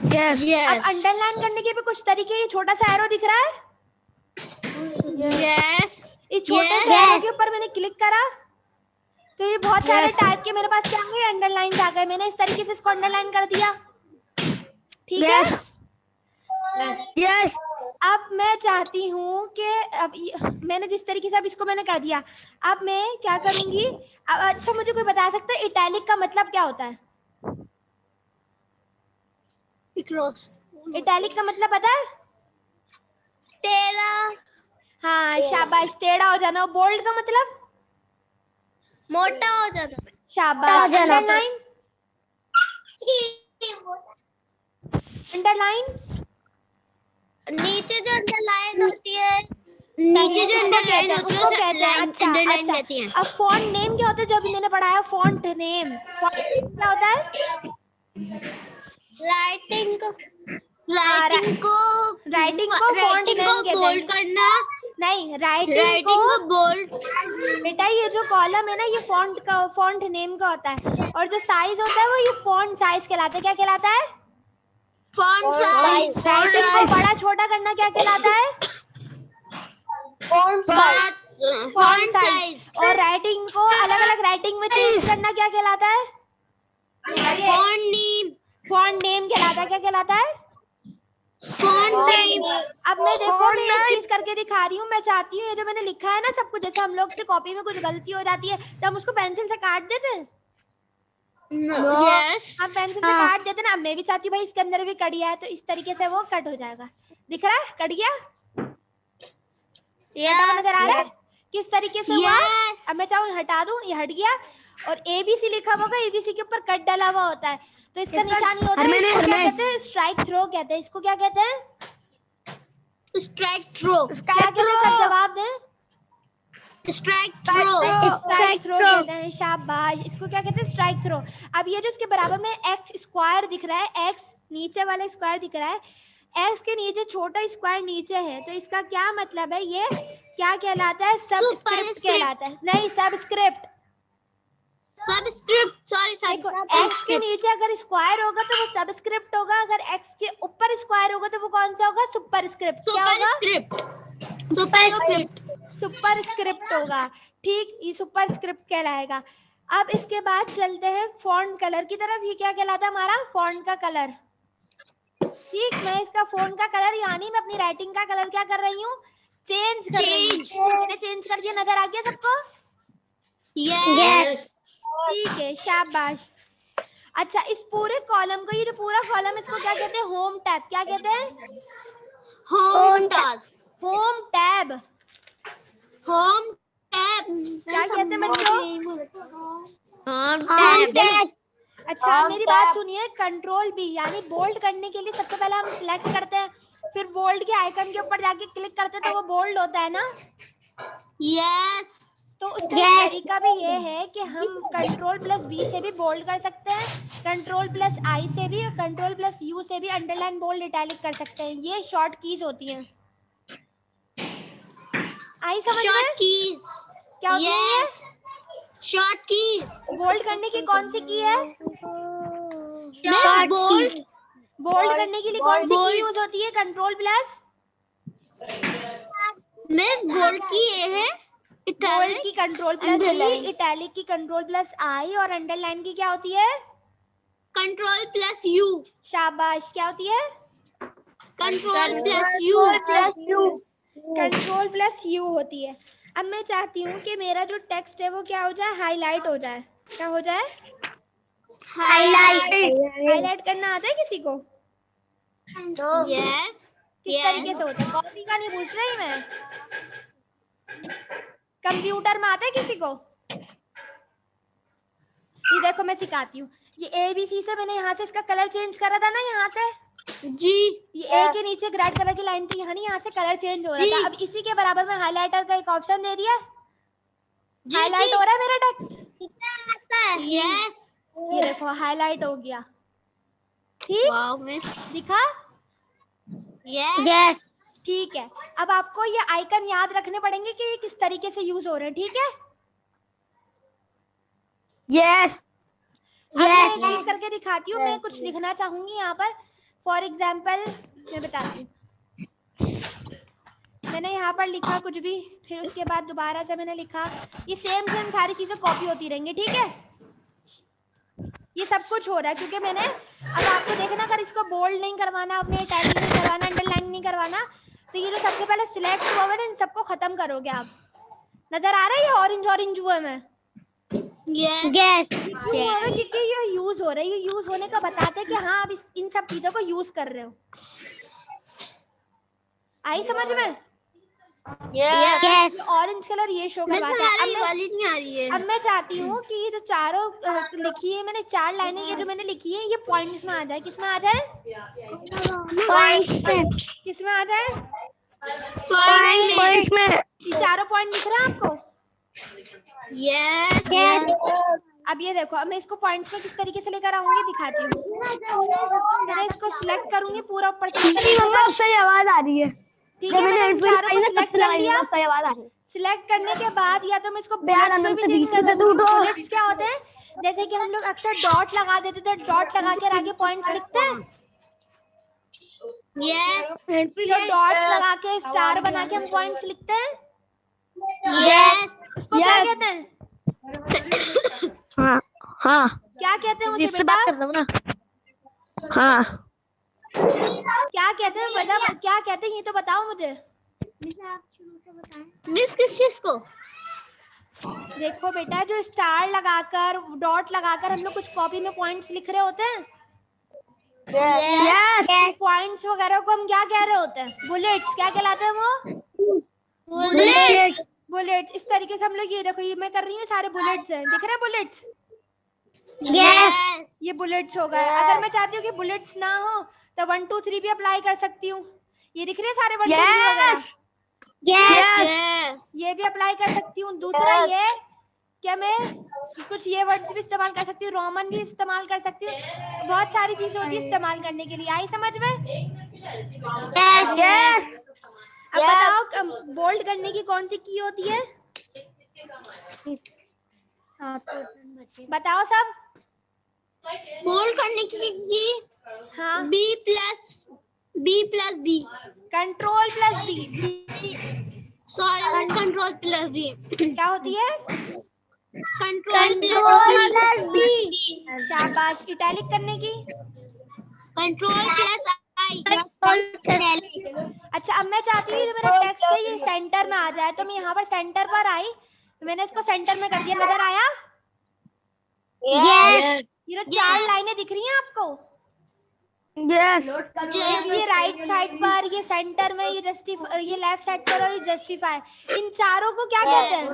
Speaker 3: यस
Speaker 8: अब अंडरलाइन करने के भी कुछ तरीके, छोटा सा एरो दिख रहा है,
Speaker 3: यस
Speaker 8: इस छोटे से एरो के ऊपर मैंने क्लिक करा तो ये बहुत सारे टाइप के मेरे पास क्या होंगे, अंडरलाइन आ गए। मैंने इस तरीके से इसको अंडरलाइन कर दिया, ठीक है।
Speaker 7: यस
Speaker 8: अब मैं चाहती हूँ कि मैंने जिस तरीके से अब इसको मैंने कर दिया, अब मैं क्या करूंगी। अच्छा मुझे कोई बता सकता है इटैलिक का मतलब क्या होता है? इटैलिक का मतलब पता है?
Speaker 3: टेढ़ा।
Speaker 8: हाँ शाबाश, टेढ़ा हो जाना। बोल्ड का मतलब?
Speaker 3: मोटा हो जाना।
Speaker 8: शाबाश। अंडरलाइन? अंडरलाइन
Speaker 3: नीचे जो अंडरलाइन होती है, नीचे जो अंडरलाइन होती है उसे अंडरलाइन कहती है।
Speaker 8: अब फॉन्ट नेम क्या होता है? जो अभी मैंने पढ़ाया फॉन्ट नेम, क्या होता है?
Speaker 3: राइटिंग को
Speaker 8: फॉन्ट नेम कहते
Speaker 3: बोल्ड
Speaker 8: हैं।
Speaker 3: करना।
Speaker 8: नहीं,
Speaker 3: राइटिंग
Speaker 8: राइटिंग
Speaker 3: को बोल्ड।
Speaker 8: बेटा ये जो कॉलम है ना, ये फॉन्ट नेम का होता है, और जो साइज होता है वो ये फॉन्ट साइज कहलाता है। क्या कहलाता है?
Speaker 3: Font size.
Speaker 8: राइटिंग को बड़ा छोटा करना क्या कहलाता है?
Speaker 3: Font size.
Speaker 8: और राइटिंग को अलग अलग राइटिंग में चेंज करना क्या कहलाता है? फॉन्ट नेम कहलाता है। क्या कहलाता है?
Speaker 3: Font name.
Speaker 8: अब मैं देखो मैं एक चीज करके दिखा रही हूँ। मैं चाहती हूँ ये जो मैंने लिखा है ना सब कुछ, जैसे हम लोग से कॉपी में कुछ गलती हो जाती है तो हम उसको पेंसिल से काट देते हैं।
Speaker 3: यस
Speaker 8: हम पेंसिल से काट देते ना। अब मैं भी चाहती हूँ भाई इसके अंदर भी कटिया है तो इस तरीके से वो कट हो जाएगा। दिख रहा है? कट गया? नजर आ रहा है किस तरीके से हुआ? अब मैं चाहूँ हटा दूं, ये हट गया। और ABC लिखा हुआ होगा, ABC के ऊपर कट डाला हुआ होता है तो इसका निशान ये होता है। इसको क्या कहते हैं? स्ट्राइक थ्रो कहते हैं। इसको क्या कहते हैं?
Speaker 3: Strikethrough.
Speaker 8: क्या कहते हैं? सब जवाब दें।
Speaker 3: स्ट्राइक थ्रो
Speaker 8: कहते हैं। शाबाश। इसको क्या कहते हैं? Strikethrough. अब ये जो इसके बराबर में एक्स स्क्वायर दिख रहा है, एक्स नीचे वाला स्क्वायर दिख रहा है, एक्स के नीचे छोटा स्क्वायर नीचे है तो इसका क्या मतलब है? ये क्या कहलाता है? सबस्क्रिप्ट कहलाता है। नहीं, सबस्क्रिप्ट।
Speaker 3: सॉरी
Speaker 8: एक्स के नीचे अगर स्क्वायर होगा तो वो सबस्क्रिप्ट होगा, अगर एक्स के ऊपर स्क्वायर होगा तो वो कौन सा होगा? सुपरस्क्रिप्ट। क्या होगा? सुपरस्क्रिप्ट होगा। ठीक, ये सुपरस्क्रिप्ट कहलाएगा। अब इसके बाद चलते हैं फॉन्ट कलर की तरफ। ये क्या कहलाता है? हमारा फॉन्ट का कलर। ठीक, मैं इसका फॉन्ट का कलर यानी मैं अपनी राइटिंग का कलर क्या कर रही हूँ? चेंज कर रही हूँ। मैंने चेंज कर दिया। नजर आ गया सबको?
Speaker 3: यस
Speaker 8: ठीक है, शाबाश। अच्छा, इस पूरे कॉलम को, ये जो पूरा कॉलम, इसको क्या कहते हैं? Home tab. क्या कहते हैं?
Speaker 3: Home tab.
Speaker 8: क्या कहते हैं बच्चों?
Speaker 3: Home tab.
Speaker 8: अच्छा मेरी बात सुनिए। कंट्रोल B यानी बोल्ड करने के लिए सबसे पहले हम सिलेक्ट करते हैं, फिर बोल्ड के आइकन के ऊपर जाके क्लिक करते हैं तो वो बोल्ड होता है ना?
Speaker 3: यस।
Speaker 8: तो उसका तरीका भी ये है कि हम Ctrl+V से भी बोल्ड कर सकते हैं, Ctrl+I से भी, Ctrl+U से भी अंडरलाइन, बोल्ड, इटैलिक कर सकते हैं। ये शॉर्ट कीज होती हैं। आई समझ में?
Speaker 3: शॉर्ट कीज
Speaker 8: क्या होती है ये?
Speaker 3: Short keys.
Speaker 8: बोल्ड करने की कौन सी की है? बोल्ड करने के लिए कौन सी की यूज होती है? Ctrl+?
Speaker 3: मिस बोल्ड की ये है,
Speaker 8: बोल्ड की Ctrl+V, इटैलिक की Ctrl+I और अंडरलाइन की क्या होती है?
Speaker 3: Ctrl+U।
Speaker 8: शाबाश। क्या होती है? Ctrl+U होती है। अब मैं चाहती हूँ कि मेरा जो टेक्स्ट है वो क्या हो जाए? हाईलाइट हो जाए। क्या हो जाए? हाईलाइट करना आता है किसी को?
Speaker 3: यस।
Speaker 8: किस तरीके से होता है? कॉपी का नहीं पूछ रही मैं, कंप्यूटर में आता है किसी को? ये देखो मैं सिखाती हूँ। ये ABC से मैंने यहाँ से इसका कलर चेंज करा था ना, यहाँ से
Speaker 3: जी।
Speaker 8: ये A के नीचे रेड कलर की लाइन थी, यहाँ से कलर चेंज हो रहा था। अब इसी के बराबर में हाईलाइटर का एक ऑप्शन दे दिया, हाईलाइट हो रहा है मेरा टेक्स्ट।
Speaker 3: यस।
Speaker 8: ये देखो हाईलाइट हो गया। ठीक,
Speaker 3: वाओ मिस।
Speaker 8: दिखा?
Speaker 3: यस।
Speaker 8: ठीक है। अब आपको ये आइकन याद रखने पड़ेंगे कि ये किस तरीके से यूज हो रहे हैं। ठीक है?
Speaker 7: यस।
Speaker 8: अब मैं एक चीज करके दिखाती हूँ। मैं कुछ लिखना चाहूंगी यहाँ पर। फॉर एग्जाम्पल मैं बताती हूँ। मैंने यहाँ पर लिखा कुछ भी, फिर उसके बाद दोबारा से मैंने लिखा, ये सेम सारी चीजें कॉपी होती रहेंगी, ठीक है। ये सब कुछ हो रहा है क्योंकि मैंने, अब आपको देखना, अगर इसको बोल्ड नहीं करवाना, अपने टैगिंग नहीं करवाना, अंडरलाइन नहीं करवाना, तो ये जो सबसे पहले सिलेक्ट हुआ है ना, इन सबको खत्म करोगे आप। नजर आ रहा है ये ऑरेंज ऑरेंज हुआ में? क्योंकि ये यूज हो रहा है, ये यूज होने का बताते हैं कि हाँ अब इन सब चीजों को यूज कर रहे हो। आई समझ में? ऑरेंज कलर ये शो करवाता है। अब मैं चाहती हूँ कि ये जो चारों लिखी है मैंने, 4 लाइनें ये जो मैंने लिखी है, ये पॉइंट्स में आ जाए। किस में आ जाए? किस में आ जाए?
Speaker 7: पॉइंट में।
Speaker 8: ये चारों पॉइंट दिख रहे हैं आपको? अब ये देखो, अब मैं इसको पॉइंट्स में किस तरीके से लेकर आऊंगी दिखाती हूँ। मैं इसको सिलेक्ट करूंगी पूरा ऊपर से।
Speaker 7: सही आवाज आ रही है,
Speaker 8: ठीक है। मैंने इन चारों को सिलेक्ट कर लिया। सिलेक्ट करने के बाद या तो मैं इसको बुलेट्स में भी चेंज कर सकती हूँ। बुलेट्स क्या होते हैं? जैसे कि हम लोग अक्सर डॉट लगा देते थे, डॉट लगा के आगे पॉइंट्स लिखते हैं। जो डॉट्स लगा के स्टार बना के हम पॉइंट्स लिखते हैं, उसको क्या कहते हैं?
Speaker 7: हाँ
Speaker 8: क्या कहते हैं
Speaker 7: इससे बात कर रहा हूँ ना। हाँ
Speaker 8: क्या कहते हैं? बता, क्या कहते हैं ये तो बताओ मुझे।
Speaker 3: मिस किस चीज को?
Speaker 8: देखो बेटा, जो स्टार लगाकर डॉट लगाकर हम लोग कुछ कॉपी में पॉइंट्स लिख रहे होते हैं, पॉइंट्स वगैरह को हम क्या कह रहे होते हैं? बुलेट्स। क्या कहलाते हैं वो? बुलेट्स। इस तरीके से हम लोग, ये देखो, ये मैं कर रही हूँ, सारे बुलेट्स हैं, दिख रहे हैं बुलेट्स? ये बुलेट्स हो गए। अगर मैं चाहती हूँ कि बुलेट्स ना हो तो 1 2 3 भी अप्लाई कर सकती हूँ। ये दिख रहे हैं सारे 1 2 3 वगैरह? ये भी अप्लाई कर सकती हूँ। दूसरा ये क्या, मैं कुछ ये वर्ड्स भी इस्तेमाल कर सकती हूँ, रोमन भी इस्तेमाल कर सकती हूँ। बहुत सारी चीजें होती है इस्तेमाल करने के लिए। आई समझ में? अब बताओ, बोल्ड करने की कौन सी की होती है? बताओ सब।
Speaker 3: बोल्ड करने की
Speaker 8: हाँ,
Speaker 3: B plus B
Speaker 8: control plus B.
Speaker 3: Sorry, control plus B।
Speaker 8: क्या होती है?
Speaker 3: Control plus B।
Speaker 8: शाबाश। इटैलिक करने की?
Speaker 3: Control plus I।
Speaker 8: अच्छा, अब मैं चाहती हूँ मेरा टेक्स्ट है ये सेंटर में आ जाए, तो मैं यहाँ पर सेंटर पर आई, मैंने इसको सेंटर में कर दिया। नजर आया? ये तो 4 लाइनें दिख रही हैं आपको? ये राइट साइड पर, ये सेंटर में, ये जस्टिफाई, ये लेफ्ट साइड पर और ये जस्टिफाई। इन चारों को क्या कहते हैं?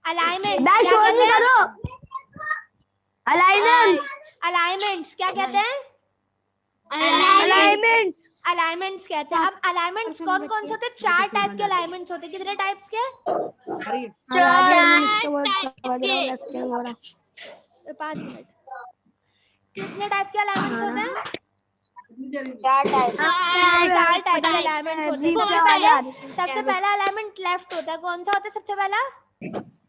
Speaker 8: अलाइनमेंट। अलाइनमेंट्स क्या कहते हैं? अलाइनमेंट्स कहते हैं। अब अलाइनमेंट्स कौन कौन से होते हैं? 4 टाइप के अलाइनमेंट्स होते हैं। कितने टाइप्स के? 5 मिनट। कितने टाइप के अलाइनमेंट्स होते हैं? 4 टाइप के अलाइनमेंट्स होते हैं। सबसे पहला अलाइनमेंट लेफ्ट होता है। कौन सा होता है सबसे पहला?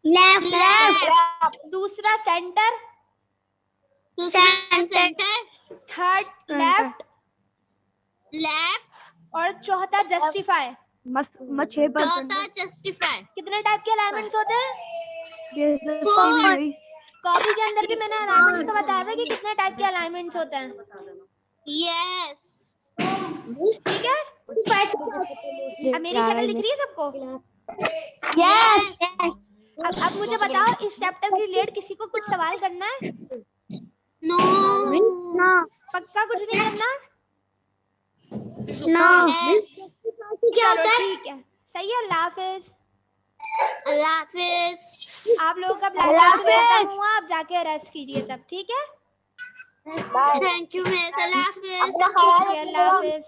Speaker 8: लेफ्ट। दूसरा सेंटर। Third left. और चौथा जस्टिफाई। कितने टाइप के अलाइनमेंट्स होते हैं? कॉपी के अंदर भी मैंने अलाइनमेंट्स का बताया था कि कितने टाइप के अलाइनमेंट्स होते हैं। ठीक है? अब मेरी शक्ल दिख रही है सबको? अब मुझे बताओ, इस चैप्टर के रिलेटेड किसी को कुछ सवाल करना है?
Speaker 3: नो।
Speaker 8: पक्का कुछ नहीं करना?
Speaker 3: क्या होता है?
Speaker 8: ठीक है, सही है। अल्लाह हाफिज। आप लोगों का खत्म हुआ, आप जाके रेस्ट कीजिए सब, ठीक है?
Speaker 3: Thank you miss. Allah Hafiz.
Speaker 8: Allah Hafiz.